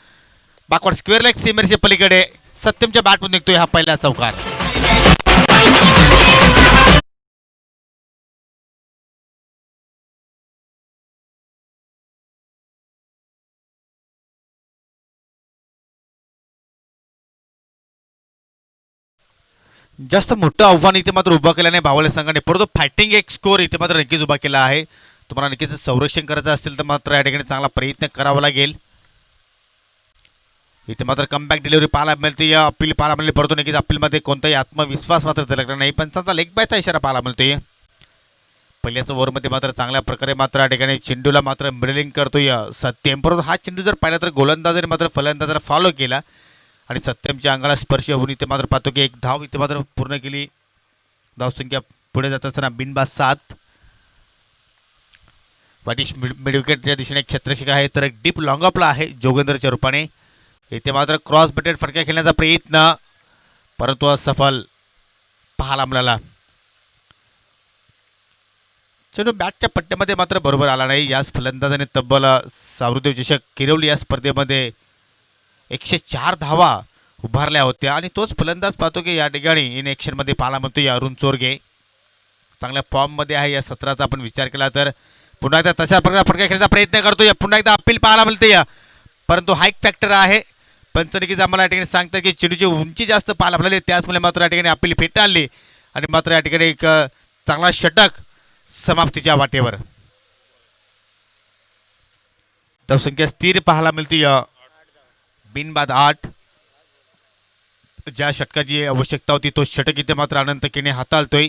बॅकवर्ड स्क्वेअर लेग सीमेरच्या पलीकडे सत्यमच्या बॅटमधून निघतोय हा पहिला चौकार. जास्त मोठं आव्हान इथे मात्र उभा केलं नाही भावले संघाने, परंतु फायटिंग एक स्कोर इथे मात्र नक्कीच उभा केला आहे. तुम्हाला नक्कीच संरक्षण करायचं असेल तर मात्र या ठिकाणी चांगला प्रयत्न करावा लागेल. इथे मात्र कमबॅक डिलिव्हरी पाहायला मिळते, या अपील पाहायला मिळते, परंतु नक्कीच अपीलमध्ये कोणताही आत्मविश्वास मात्र झलकला नाही. पंचांचा लेग बायचा इशारा पाहायला मिळतोय. पहिल्याच ओव्हरमध्ये मात्र चांगल्या प्रकारे मात्र या ठिकाणी चेंडूला मात्र मिडलिंग करतोय सत्यम, परंतु हा चेंडू जर पाहिला तर गोलंदाजाने मात्र फलंदाजाला फॉलो केला आणि सत्यमच्या अंगाला स्पर्श होऊन इथे मात्र पाहतो की एक धाव इथे मात्र पूर्ण केली. धावसंख्या पुढे जात असताना बिनबाद 7. वाटिश मिडविकेटच्या दिशेने एक क्षेत्ररक्षक आहे तर एक डीप लॉंगअपला आहे जोगेंद्रच्या रूपाने. इथे मात्र क्रॉस बटेड फटका खेळण्याचा प्रयत्न, परंतु असफल पाहायला मिळाला. चेंडू बॅटच्या पट्ट्यामध्ये मात्र बरोबर आला नाही. याच फलंदाजाने तब्बल सावृदेव चषक किरवली या स्पर्धेमध्ये 104 धावा उभारल्या होत्या आणि तोच फलंदाज पाहतो की या ठिकाणी इन ॲक्शनमध्ये पाहायला मिळतो या अरुण चोरगे. चांगल्या फॉर्ममध्ये आहे या सत्राचा आपण विचार केला तर. पुन्हा एकदा तशा प्रकारे फटका खेळण्याचा प्रयत्न करतो या, पुन्हा एकदा अपील पाहायला मिळते या, परंतु हाईक फॅक्टर आहे. पंचनकीच आम्हाला या ठिकाणी सांगतात की चेंडूची उंची जास्त पाहायला मिळाली, त्याचमुळे मात्र या ठिकाणी अपील फेटाळली आणि मात्र या ठिकाणी एक चांगला षटक समाप्तीच्या वाटेवर. धावसंख्या स्थिर पाहायला मिळते या बिनबाद 8. ज्या षटकाची आवश्यकता होती तो षटक इथे मात्र अनंत केने हाताळतोय.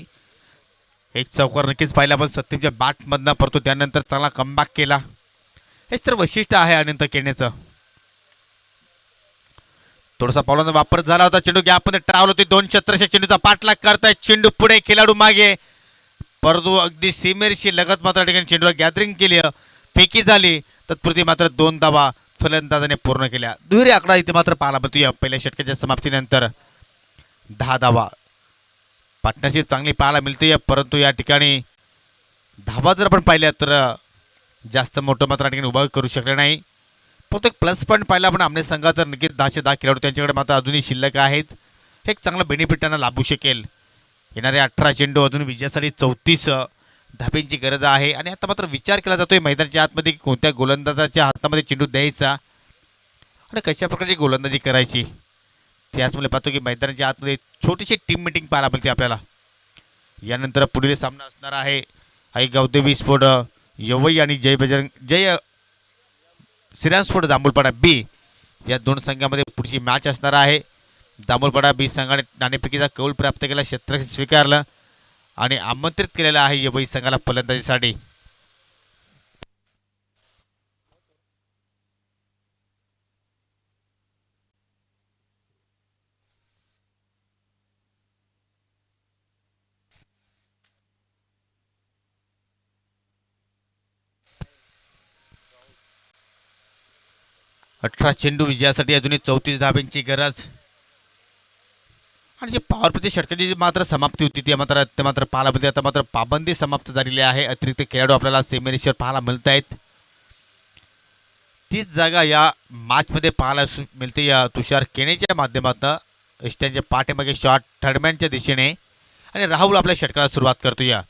एक चौकार नक्कीच पाहिला पण सत्यमच्या बॅटमधनं, परंतु त्यानंतर चांगला कमबॅक केला. हेच तर वैशिष्ट्य आहे अनंत केनेचं. थोडासा पावलांचा वापर झाला होता, चेंडू गॅपमध्ये ट्रॅव्हल होते. 2 क्षेत्ररक्षक चेंडूचा पाठलाग करतायत. चेंडू पुढे, खेळाडू मागे, परंतु अगदी सीमेरशी लगत मात्र ठिकाणी चेंडूला गॅदरिंग केली, फेकी झाली. तत्पुरती मात्र 2 धावा फलंदाजाने पूर्ण केल्या. दुहेरी आकडा इथे मात्र पाहायला मिळतो या पहिल्या षटकाच्या समाप्तीनंतर. 10 धावा पार्टनरशिप चांगली पाहायला मिळते, परंतु या ठिकाणी धावा जर आपण पाहिल्या तर जास्त मोठं मात्र या ठिकाणी उभा करू शकले नाही. फक्त एक प्लस पॉईंट पाहिला आपण आमने संघा तर नक्कीच 10 खेळाडू त्यांच्याकडे मात्र अजूनही शिल्लक आहेत. हे एक चांगलं बेनिफिट त्यांना लाभू शकेल. येणारे 18 चेंडू अजून विजयासाठी 34 धाब्यांची गरज आहे आणि आता मात्र विचार केला जातोय मैदानाच्या आतमध्ये की कोणत्या गोलंदाजाच्या हातामध्ये चेंडू द्यायचा आणि कशा प्रकारची गोलंदाजी करायची. त्याचमुळे पाहतो की मैदानाच्या आतमध्ये छोटीशी टीम मीटिंग पाहायला मिळते आपल्याला. यानंतर पुढील सामना असणार आहे आई गावदेवी स्पोर्ट यवई आणि जय श्रीराम स्पोर्ट जांभूळपाडा बी या 2 संघामध्ये पुढची मॅच असणार आहे. जांभूळपाडा बी संघाने नाणेफेकीचा कौल प्राप्त केला, क्षेत्ररक्षक स्वीकारलं आणि आमंत्रित केलेला आहे यवई संघाला फलंदाजीसाठी. अठरा चेंडू विजयासाठी अजूनही 34 धाब्यांची गरज आणि जे पॉवर प्लेची षटकाची मात्र समाप्ती होती ती मात्र पाहायला मिळते. आता मात्र पाबंदी समाप्त झालेली आहे. अतिरिक्त खेळाडू आपल्याला सेमीरेषेवर पाहायला मिळत आहेत. तीच जागा या मॅचमध्ये पाहायला मिळते या तुषार केनेच्या माध्यमातून इष्टांच्या पाठीमागे शॉट थर्डमॅनच्या दिशेने आणि राहुल आपल्या षटकाला सुरुवात करतो. या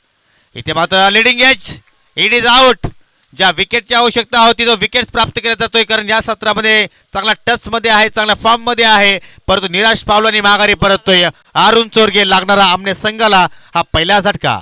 इथे मात्र leading age it is out. ज्या विकेटची आवश्यकता होती तो विकेट्स प्राप्त केला जातोय, कारण या सत्रामध्ये चांगला टचमध्ये आहे, चांगल्या फॉर्ममध्ये आहे, परंतु निराश पावलांनी माघारी परततोय अरुण चोरगे. लागणारा आमने संघाला हा पहिला झटका.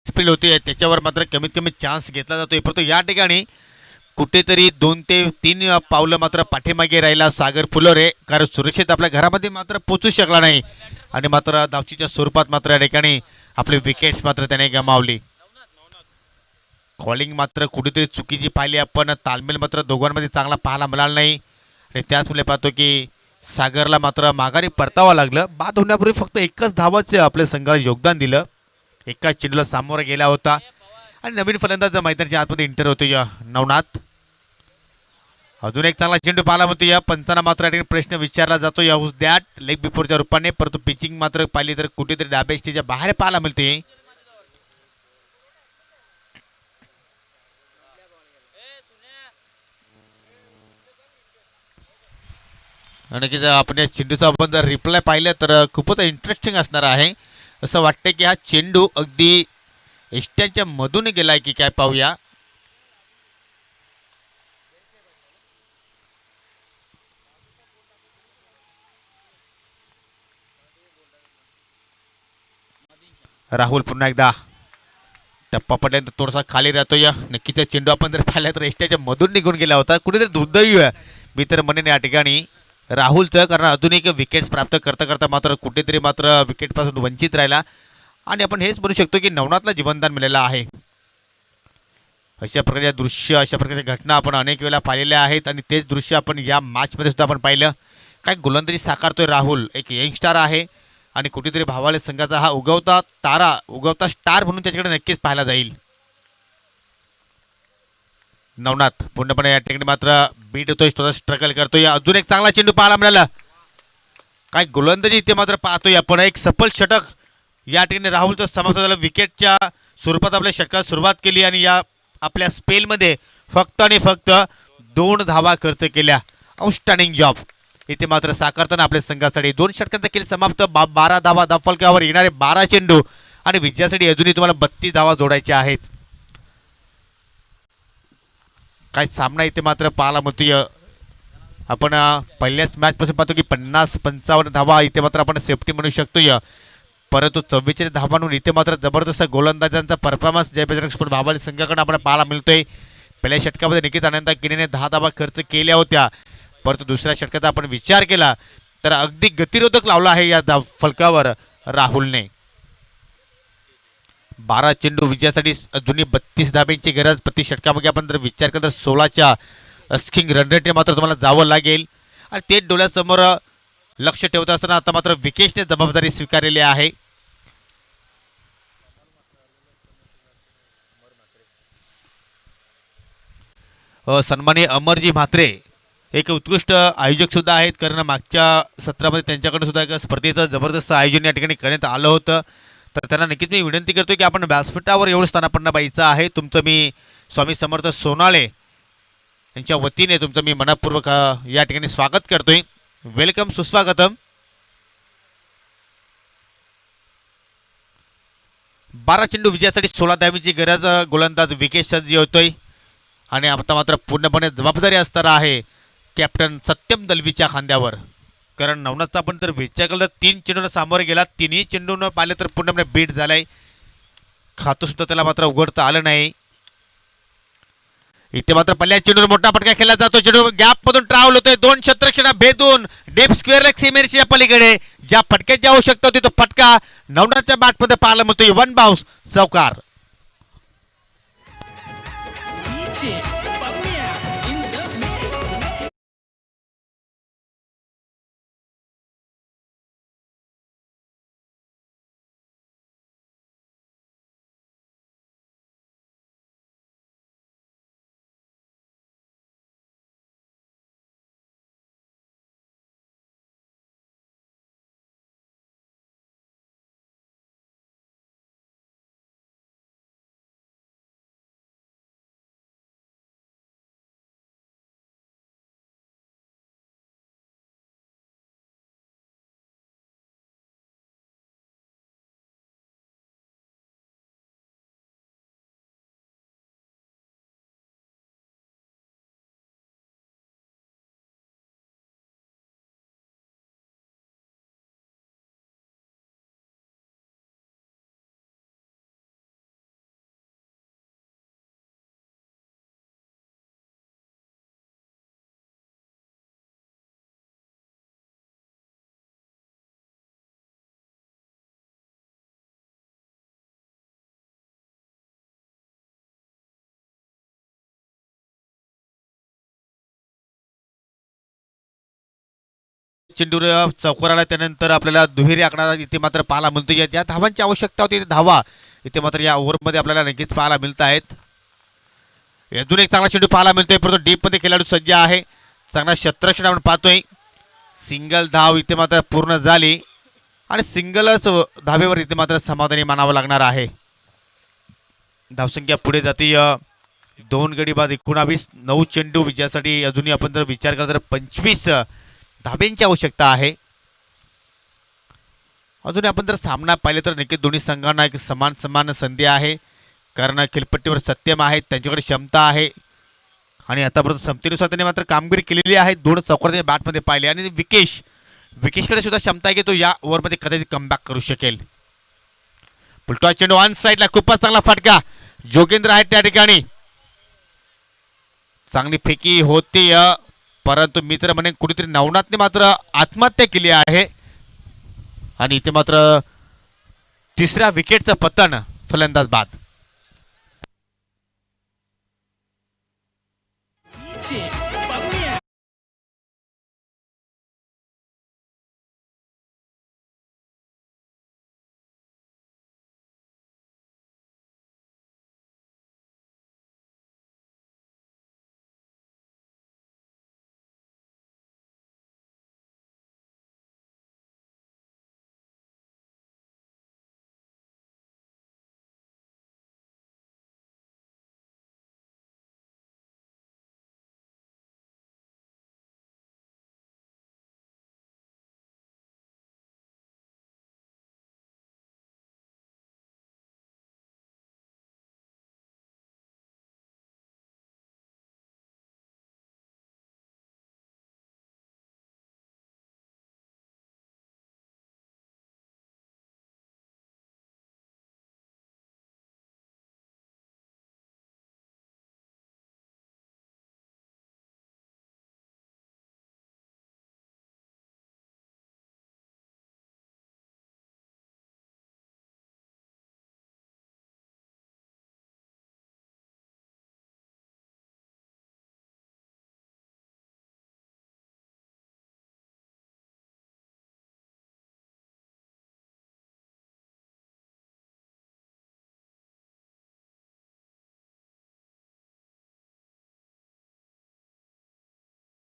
स्पीड होते त्याच्यावर मात्र कमीत कमी चान्स घेतला जातोय, परंतु या ठिकाणी कुठेतरी 2 ते 3 पावलं मात्र पाठीमागे राहिला सागर फुलोरे, कारण सुरक्षित आपल्या घरामध्ये मात्र पोचू शकला नाही आणि मात्र धावचीच्या स्वरूपात मात्र या ठिकाणी आपले विकेट्स मात्र त्याने गमावली. कॉलिंग मात्र कुठेतरी चुकीची पाहिली आपण, तालमेल मात्र दोघांमध्ये चांगला पाहायला मिळाला नाही आणि त्याचमुळे पाहतो की सागरला मात्र माघारी परतावं लागलं. बाद होण्यापूर्वी फक्त एकच धावाचे आपल्या संघाला योगदान दिलं, एकाच चेंडूला सामोरा गेला होता आणि नवीन फलंदाज मैदानाच्या आतमध्ये इंटर होतो या नवनाथ. अजून एक चांगला चेंडू पाहायला मिळतो या पंचांना मात्र या ठिकाणी प्रश्न विचारला जातो या हुस दॅट लेग बिफोरच्या रूपाने, परंतु पिचिंग मात्र पाहिली तर कुठेतरी डाब्या स्टेजच्या बाहेर पाहायला मिळते. आणि की जर आपण या चेंडूचा आपण जर रिप्लाय पाहिलं तर खूपच इंटरेस्टिंग असणार आहे. असं वाटतं की हा चेंडू अगदी एष्ट्यांच्या मधून गेलाय की काय, पाहूया. राहुल पुन्हा एकदा टप्पा पडल्यानंतर थोडासा खाली राहतो या नक्कीच चेंडू आपण जर पाहिला तर एष्ट्याच्या मधून निघून गेला होता. कुठेतरी दुर्दैवी मी तर म्हणेन या ठिकाणी राहुलचं, कारण अजून एक विकेट्स प्राप्त करता करता मात्र कुठेतरी मात्र विकेटपासून वंचित राहिला आणि आपण हेच म्हणू शकतो की नवनाथला जीवनदान मिळालेलं आहे. अशा प्रकारचे दृश्य, अशा प्रकारच्या घटना आपण अनेक वेळा पाहिलेल्या आहेत आणि तेच दृश्य आपण या मॅचमध्ये सुद्धा आपण पाहिलं. काय गोलंदाजी साकारतोय राहुल, एक यंगस्टार आहे आणि कुठेतरी भावाले संघाचा हा उगवता तारा, उगवता स्टार म्हणून त्याच्याकडे नक्कीच पाहायला जाईल. नवनाथ पूर्णपणे या ठिकाणी मात्र बीट होतोय, थोडा स्ट्रगल करतोय. अजून एक चांगला चेंडू पाहायला मिळाला, काय गोलंदाजी इथे मात्र पाहतोय आपण. एक सफल षटक या ठिकाणी राहुलचं समाप्त झालं. विकेटच्या स्वरूपात आपल्या षटकाला सुरुवात केली आणि या आपल्या स्पेलमध्ये फक्त आणि फक्त 2 धावा खर्च केल्या. आउटस्टँडिंग जॉब इथे मात्र साकारताना आपल्या संघासाठी 2 षटकांचा खेळ समाप्त. 12 धावा धावफलकावर येणारे 12 चेंडू आणि विजयासाठी अजूनही तुम्हाला 32 धावा जोडायच्या आहेत. काय सामना इथे मात्र पाहायला मिळतोय. आपण पहिल्याच मॅच पासून पाहतो की 50-55 धावा इथे मात्र आपण सेफ्टी म्हणू शकतोय, परंतु 44 धावांहून इथे मात्र जबरदस्त गोलंदाजांचा परफॉर्मन्स जयबजरंग स्पोर्ट भाबाली संघाकडून आपण पाहायला मिळतोय. पहिल्या षटकामध्ये निकित आनंद किनीने 10 धावा खर्च केल्या होत्या, परंतु दुसऱ्या षटकाचा आपण विचार केला तर अगदी गतिरोधक लावला आहे या फलकावर राहुलने. 12 चेंडू विजयासाठी अजूनही 32 धाब्यांची गरज. प्रति षटकामध्ये आपण जर विचार केला तर 16च्या अस्किंग रन रेटने मात्र तुम्हाला जावं लागेल आणि तेच डोळ्यासमोर लक्ष ठेवत असताना आता मात्र विकेशने जबाबदारी स्वीकारलेली आहे. सन्माननीय अमरजी म्हात्रे एक उत्कृष्ट आयोजक सुद्धा आहेत, कारण मागच्या सत्रामध्ये त्यांच्याकडे सुद्धा एक स्पर्धेचं जबरदस्त आयोजन या ठिकाणी करण्यात आलं होतं. तर त्यांना नक्कीच मी विनंती करतो की आपण व्यासपीठावर एवढं स्थानापन्न पाहिजे आहे. तुमचं मी स्वामी समर्थ सोनाळे यांच्या वतीने तुमचं मी मनपूर्वक या ठिकाणी स्वागत करतोय. वेलकम, सुस्वागतम. 12 चेंडू विजयासाठी 16 धावांची गरज. गोलंदाज विकेश सज्ज होतोय आणि आता मात्र पूर्णपणे जबाबदारी असणार आहे कॅप्टन सत्यम दलवीच्या खांद्यावर, कारण नवनाथचा आपण जर विचार केला तर 3 चेंडूला सामोरे गेला, 3ही चेंडून पाहिले तर पूर्णपणे बीट झालाय. खातं सुद्धा त्याला मात्र उघडता आलं नाही. इथे मात्र पहिल्या चेंडूवर मोठा फटका खेळला जातो. चेंडू गॅप मधून ट्रॅव्हल होतोय, 2 क्षेत्ररक्षणा भेदून डेप स्क्वेअर लेग सीमेरच्या पलीकडे ज्या फटक्याची आवश्यकता होती तो फटका नवनाथच्या बॅटमध्ये पाहायला मिळतोय. 1 बाउन्स, चौकार. चेंडू चौकार आला त्यानंतर आपल्याला दुहेरी आकडा इथे मात्र पाहायला मिळतो. ज्या धावांची आवश्यकता होती धावा इथे मात्र या ओव्हरमध्ये आपल्याला नक्कीच पाहायला मिळत आहेत. अजून एक चांगला चेंडू पाहायला मिळतोय, परंतु डीपमध्ये खेळाडू सज्ज आहे. चांगला क्षेत्ररक्षण आपण पाहतोय. सिंगल धाव इथे मात्र पूर्ण झाली आणि सिंगलच धावेवर इथे मात्र समाधानी मानावं लागणार आहे. धावसंख्या पुढे जाते 2 गडी बाद 19, 9 चेंडू विजयासाठी अजूनही आपण जर विचार केला तर 25 धाब्यांची आवश्यकता आहे. अजून आपण जर सामना पाहिले तर नक्की दोन्ही संघांना एक समान संधी आहे, कारण खेळपट्टीवर सत्यम आहेत, त्यांच्याकडे क्षमता आहे आणि आतापर्यंत समतेनुसार त्यांनी मात्र कामगिरी केलेली आहे. 2 चौकार बॅटमध्ये पाहिले आणि विकेशकडे सुद्धा क्षमता आहे की तो या ओव्हरमध्ये कदाचित कमबॅक करू शकेल. पुलटॉस चेंडू ऑन साईडला खूपच चांगला फटका जोगेंद्र आहेत त्या ठिकाणी. चांगली फेकी होती, परंतु मित्र म्हणे कुठेतरी नवनाथने मात्र आत्महत्या केली आहे आणि इथे मात्र तिसऱ्या विकेटचं पतन, फलंदाज बाद.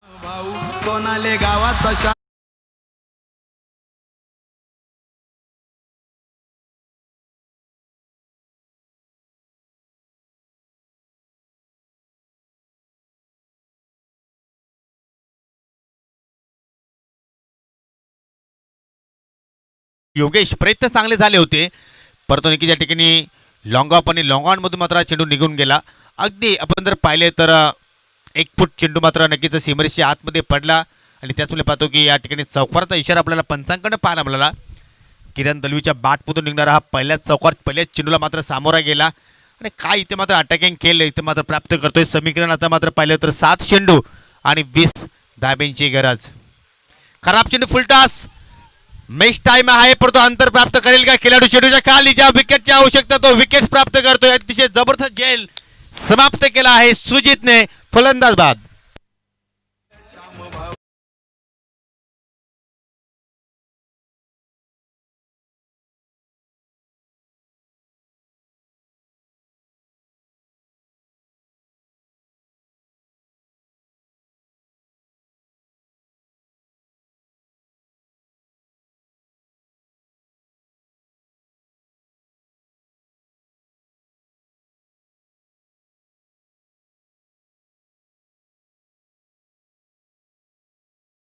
भाऊ सोनाले गावाचा योगेश प्रयत्न चांगले झाले होते, परंतु नक्की त्या ठिकाणी लॉंग ऑफ आणि लॉंग ऑन मधून मात्र चेंडू निघून गेला. अगदी आपण जर पाहिले तर 1 फूट चेंडू मात्र नक्कीच सीमरेसच्या आतमध्ये पडला आणि त्याचमुळे पाहतो की या ठिकाणी चौकाराचा इशारा आपल्याला पंचांकडे पाहायला मिळाला. किरण दलवीच्या बॅटमधून निघणारा हा पहिल्याच चौकार पहिल्याच चेंडूला मात्र सामोरा गेला आणि काय इथे मात्र अटॅकिंग केलं इथे मात्र प्राप्त करतोय समीकरण. आता मात्र पाहिलं तर 7 चेंडू आणि 20 धाब्यांची गरज. खराब चेंडू फुलटास, मेच टाइम आहे, परंतु अंतर प्राप्त करेल का खेळाडू? चेंडूच्या खाली ज्या विकेटची आवश्यकता तो विकेट प्राप्त करतोय. अतिशय जबरदस्त झेल समाप्त केला आहे सुजितने, फलंदाज बाद.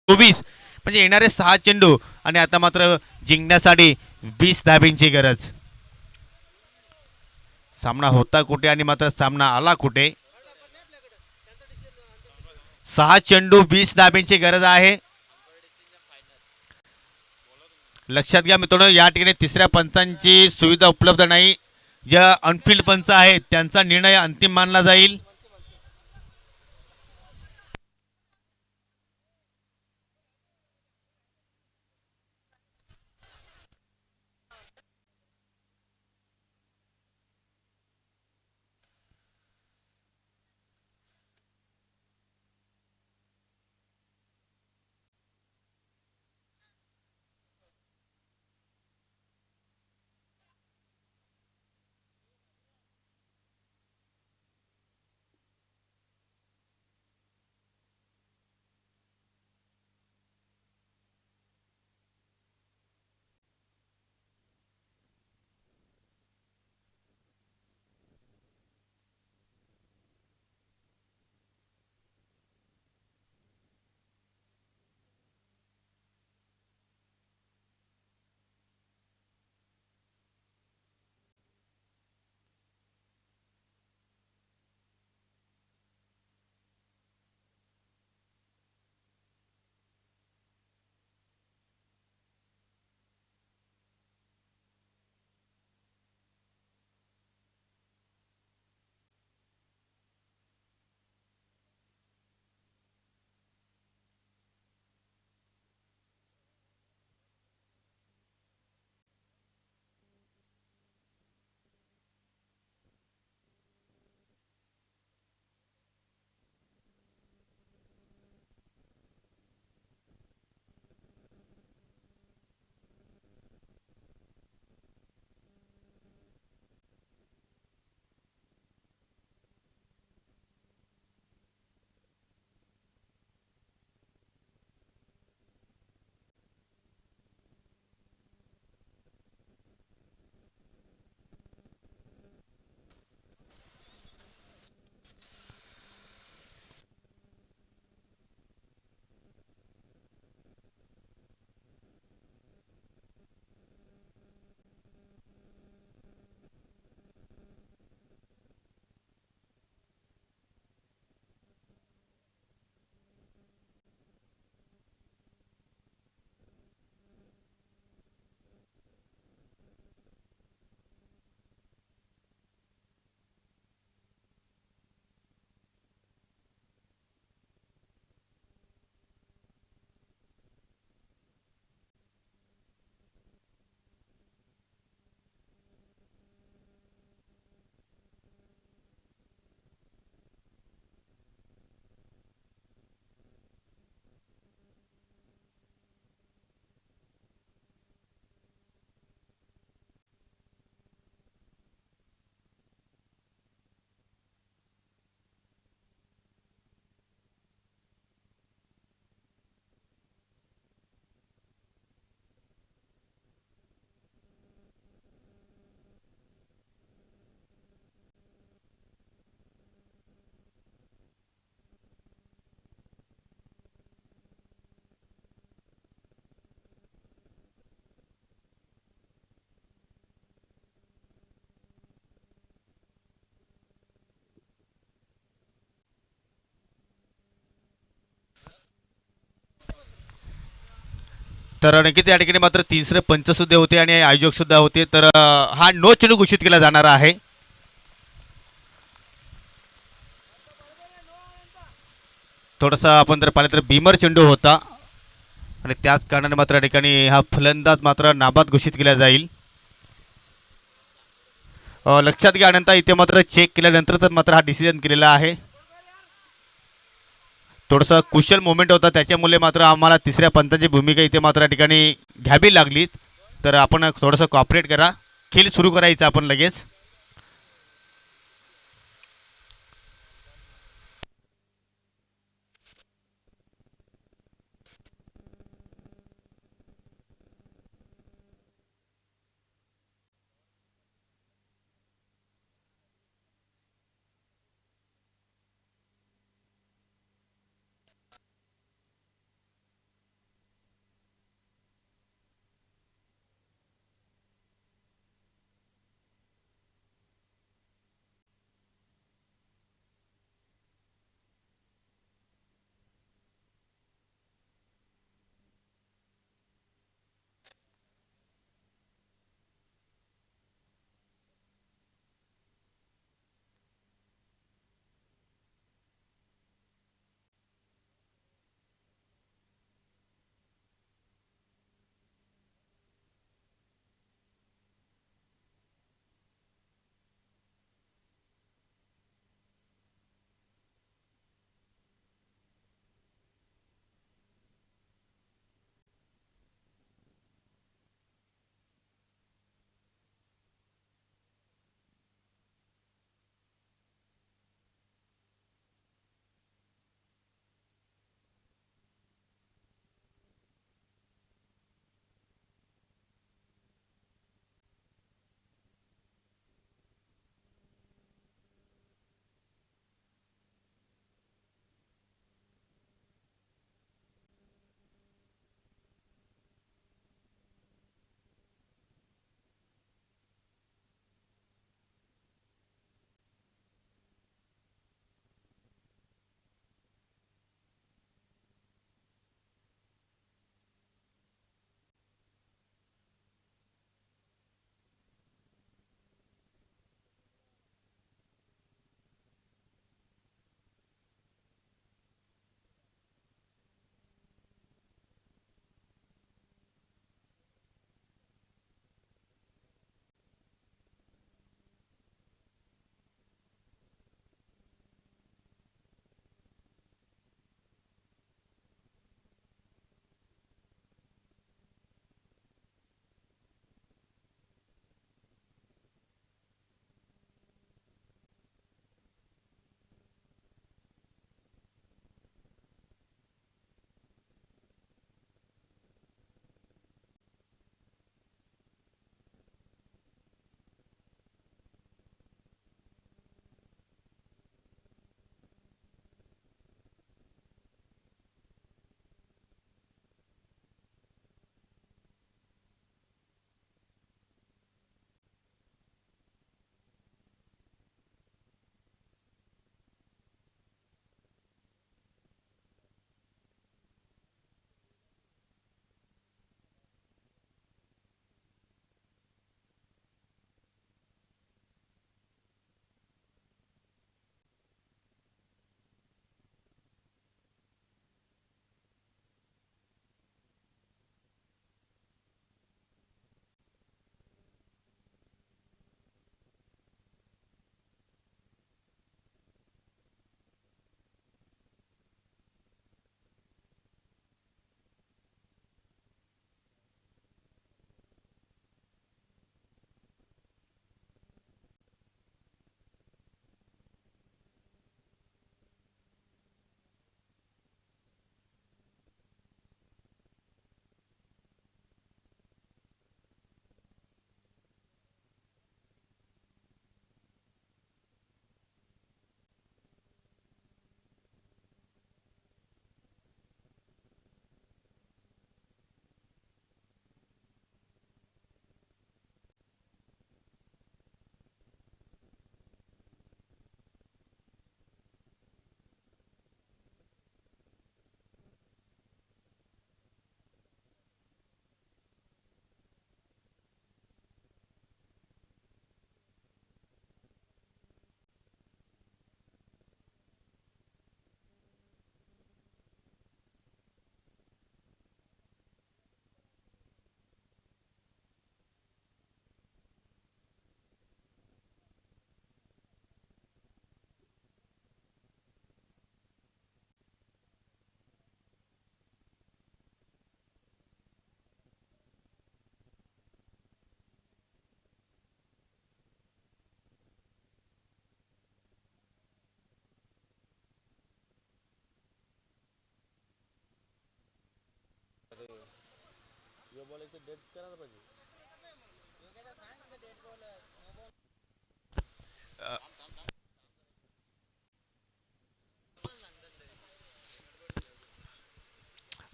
म्हणजे येणारे 6 चेंडू आणि आता मात्र जिंकण्यासाठी 20 धाब्यांची गरज. सामना होता कुठे आणि मात्र सामना आला कुठे? 6 चेंडू 20 धाब्यांची गरज आहे. लक्षात घ्या मित्रांनो, या ठिकाणी तिसऱ्या पंचांची सुविधा उपलब्ध नाही. ज्या अनफिल्ड पंच आहेत त्यांचा निर्णय अंतिम मानला जाईल. तर नक्कीच या ठिकाणी मात्र तिसरे पंच सुद्धा होते आणि आयोजक सुद्धा होते. तर हा नो चेंडू घोषित केला जाणार आहे. थोडासा आपण जर पाहिलं तर बीमर चेंडू होता आणि त्याच कारणाने मात्र या ठिकाणी हा फलंदाज मात्र नाबाद घोषित केला जाईल. लक्षात घ्या अनंता, इथे मात्र चेक केल्यानंतर मात्र हा डिसिजन केलेला आहे. थोडंसं कुशल मोमेंट होता, त्याच्यामुळे मात्र आम्हाला तिसऱ्या पंताची भूमिका इथे मात्र या ठिकाणी घ्यावी लागली. तर आपण थोडंसं कॉपरेट करा. खेळ सुरू करायचा आपण लगेच.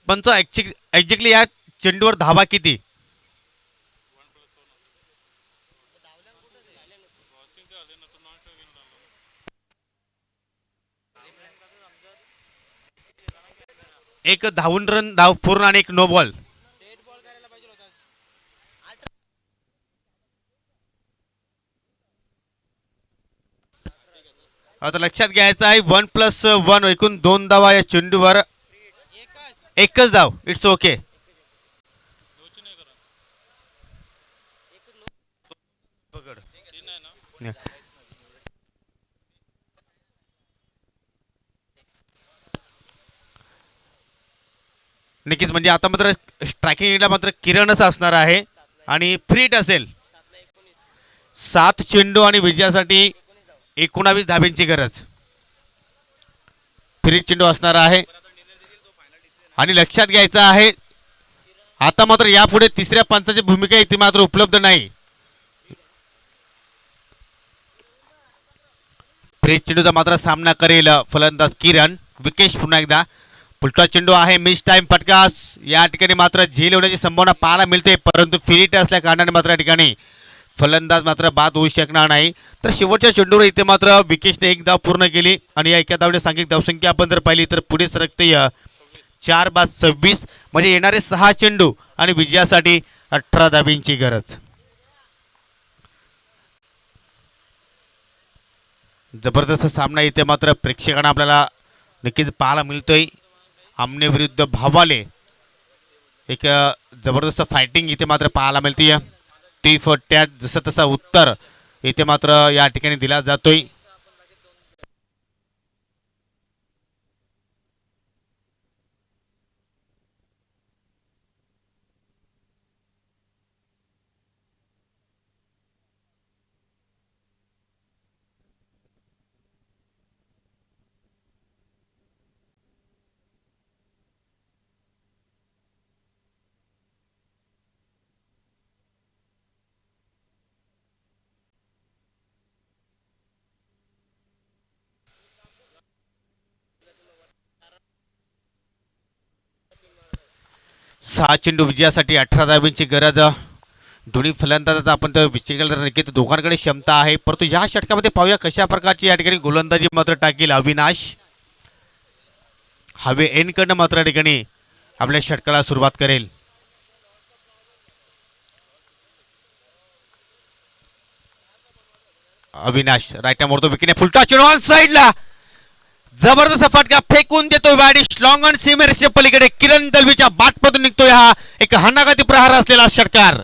पंच एक्झॅक्टली या चेंडूवर धावा किती? एक धावून रन धाव पूर्ण आणि एक नो बॉल. आता लक्षात घ्यायचं आहे 1+1 एकूण 2 धावा या चेंडूवर. एकच धाव. It's okay. नक्कीच म्हणजे आता मात्र स्ट्रायकिंगला मात्र किरणच असणार आहे आणि फ्रीट असेल. 7 चेंडू आणि विजयासाठी 19 धाब्यांची गरज. फ्रीट चेंडू असणार आहे आणि लक्षात घ्यायचं आहे आता मात्र यापुढे तिसऱ्या पंचाची भूमिका इथे मात्र उपलब्ध नाही. फ्रीट चेंडूचा मात्र सामना करेल फलंदाज किरण. विकेश पुन्हा एकदा पुढचा चेंडू आहे मिस टाइम फटका. या ठिकाणी मात्र झेल होण्याची संभावना पाहायला मिळते परंतु फ्रीट असल्या कारणाने मात्र या ठिकाणी फलंदाज मात्र बाद होऊ शकणार नाही. तर शेवटच्या चेंडूवर इथे मात्र विकेशने एक धाव पूर्ण केली आणि या एका धावने सांघिक धावसंख्या आपण जर पाहिली तर पुढे सरकते 4/26 म्हणजे येणारे 6 चेंडू आणि विजयासाठी 18 धाब्यांची गरज. जबरदस्त सामना इथे मात्र प्रेक्षकांना आपल्याला नक्कीच पाहायला मिळतोय. आमने विरुद्ध भावाले एक जबरदस्त फायटिंग इथे मात्र पाहायला मिळते. टी फॉर टॅट जसं तसं उत्तर इथे मात्र या ठिकाणी दिला जातोय. सहा चेंडू विजयासाठी 18 धाब्यांची गरज. दोन्ही फलंदाजाचा आपण तर विचार केला तर नक्कीच दोघांकडे क्षमता आहे परंतु या षटकामध्ये पाहूया कशा प्रकारची या ठिकाणी गोलंदाजी मात्र टाकेल अविनाश. हवे एनकडनं मात्र या ठिकाणी आपल्या षटकाला सुरुवात करेल. अविनाश राईट मोडतो विकेट फुलटा चेंडू ऑन साइडला जबरदस्त फटका फेकून देतोय बॅडिश लॉंग ऑन सीमेरेषे पलीकडे किरण दलवीच्या बाटमधून निघतोय हा एक हाणाघाती प्रहार असलेला षटकार.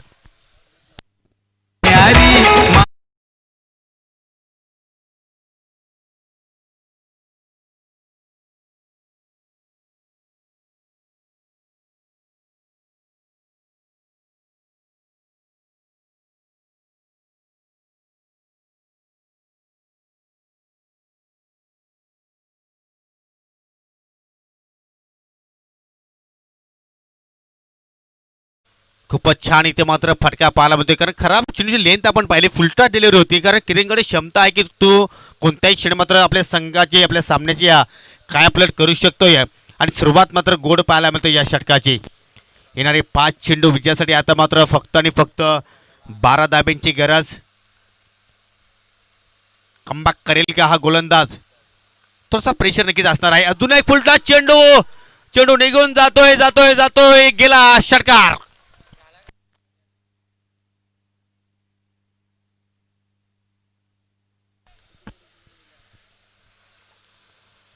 खूपच छान इथे मात्र फटका पाहायला मिळतोय कारण खराब चेंडूची लेंथ आपण पाहिली फुलटा डिलिव्हरी होती कारण किरणकडे क्षमता आहे की तो कोणत्याही क्षणी मात्र आपल्या संघाची आपल्या सामन्याची काय पलट करू शकतोय आणि सुरुवात मात्र गोड पाहायला मिळते या षटकाची. येणारे 5 चेंडू विजयासाठी आता मात्र फक्त आणि फक्त 12 धाब्यांची गरज. कमबॅक करेल का हा गोलंदाज? थोडासा प्रेशर नक्कीच असणार आहे. अजून एक फुलटा चेंडू चेंडू निघून जातोय जातोय जातोय गेला षटकार.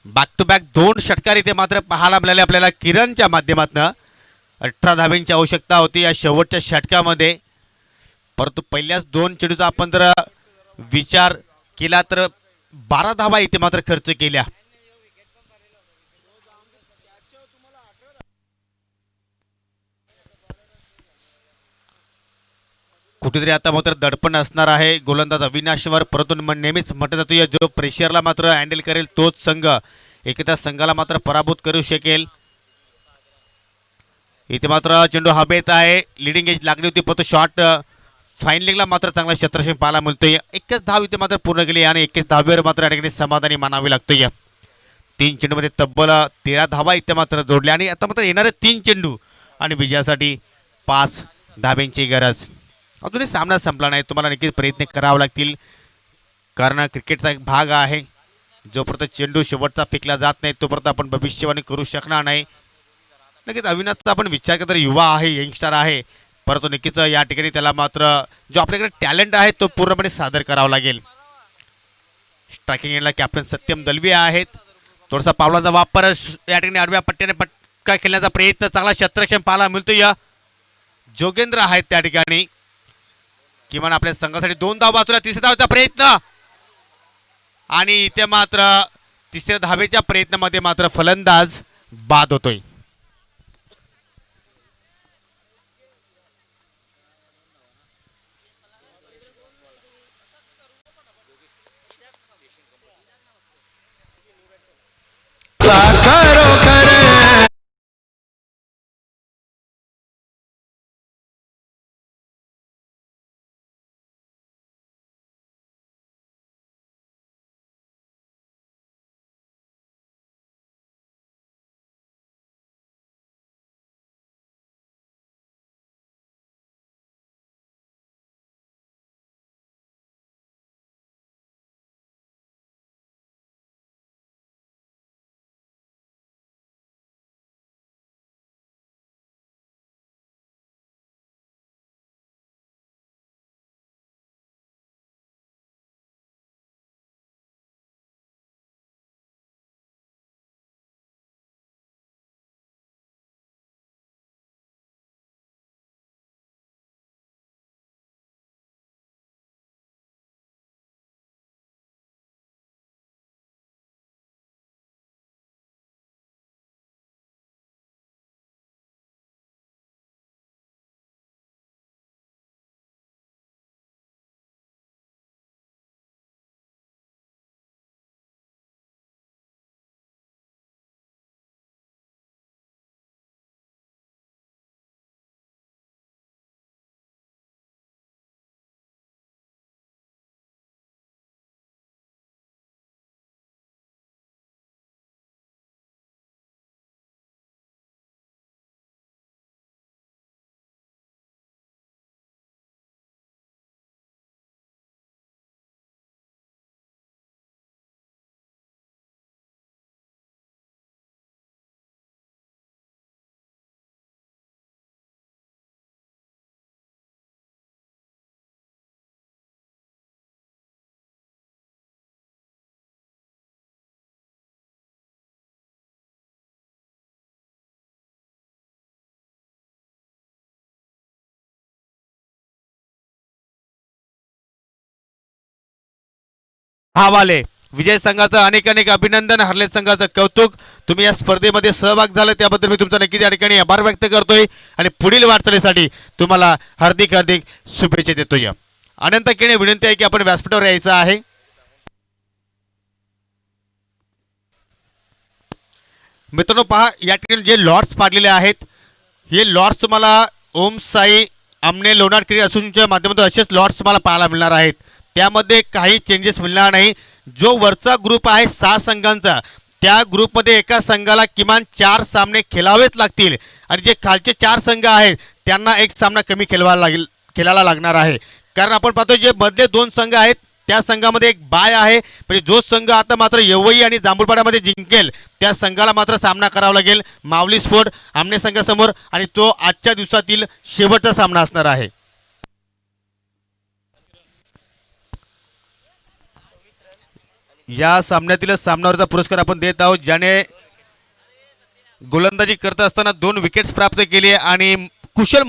बॅक टू बॅक 2 षटकार इथे मात्र पाहायला मिळाले आपल्याला किरणच्या माध्यमातून. 18 धाब्यांची आवश्यकता होती या शेवटच्या षटकामध्ये परंतु पहिल्याच 2 चेंडूचा आपण जर विचार केला तर 12 धावा इथे मात्र खर्च केल्या. कुठेतरी आता मात्र दडपण असणार आहे गोलंदाज अविनाशवर परंतु नेहमीच म्हटलं जातं जो प्रेशरला मात्र हँडल करेल तोच संघ एखाद्या संघाला मात्र पराभूत करू शकेल. इथे मात्र चेंडू हवेत आहे, लिडिंग एज लागली होती पण तो शॉट फाईनलिंगला मात्र चांगला क्षेत्रक्षण पाहायला मिळतोय. एकच धाव इथे मात्र पूर्ण केली आणि 21 धावेवर मात्र या ठिकाणी समाधानी मानावी लागतोय. 3 चेंडूमध्ये तब्बल 13 धावा इथे मात्र जोडल्या आणि आता मात्र येणारे 3 चेंडू आणि विजयासाठी 5 धाब्यांची गरज. अजूनही सामना संपला नाही, तुम्हाला नक्कीच प्रयत्न करावे लागतील कारण क्रिकेटचा एक भाग आहे. जोपर्यंत चेंडू शेवटचा फेकला जात नाही तोपर्यंत आपण भविष्यवाणी करू शकणार नाही. नक्कीच अविनाशचा आपण विचार केला तर युवा आहे, यंगस्टर आहे, परंतु नक्कीच या ठिकाणी त्याला मात्र जो आपल्याकडे टॅलेंट आहे तो पूर्णपणे सादर करावा लागेल. स्ट्रायकिंग एंडला कॅप्टन सत्यम दलवी आहेत. थोडासा पावलाचा वापर या ठिकाणी आडव्या पट्ट्याने पटका खेळण्याचा प्रयत्न, चांगला क्षेत्रक्षण पाहायला मिळतो. या जोगेंद्र आहेत त्या ठिकाणी, किमान आपल्या संघासाठी 2 धाव बाजूला, तिसऱ्या धावेचा प्रयत्न आणि इथे मात्र तिसऱ्या धावेच्या प्रयत्नामध्ये मात्र फलंदाज बाद होतोय. वाले विजय संघाचं अनेक अनेक अभिनंदन, हरले संघाचं कौतुक. तुम्ही या स्पर्धेमध्ये सहभाग झाला त्याबद्दल मी तुमचा नक्कीच या ठिकाणी आभार व्यक्त करतोय आणि पुढील वाटचालीसाठी तुम्हाला हार्दिक हार्दिक शुभेच्छा देतोय. अनंत केणे विनंती आहे की आपण व्यासपीठावर यायचं आहे. मित्रांनो पहा, या ठिकाणी जे लॉर्ड्स पाडलेले आहेत हे लॉर्ड्स तुम्हाला ओम साई आमने लोणार क्रिकेट असोसिएशनच्या माध्यमातून असेच लॉर्ड्स तुम्हाला पाहायला मिळणार आहेत. त्यामध्ये काही चेंजेस मिळणार नाही. जो वरचा ग्रुप आहे 6 संघांचा, त्या ग्रुपमध्ये एका संघाला किमान 4 सामने खेळावेच लागतील आणि जे खालचे 4 संघ आहेत त्यांना एक सामना कमी खेळायला लागणार आहे. कारण आपण पाहतो जे मधले 2 संघ आहेत त्या संघामध्ये एक बाय आहे, म्हणजे जो संघ आता मात्र येवई आणि जांभूळपाड्यामध्ये जिंकेल त्या संघाला मात्र सामना करावा लागेल माऊली स्पोर्ट आमने संघासमोर आणि तो आजच्या दिवसातील शेवटचा सामना असणार आहे. या सामन्यातील सामनावरचा पुरस्कार आपण देत आहोत ज्याने गोलंदाजी करत असताना 2 विकेट्स प्राप्त केली आणि कुशल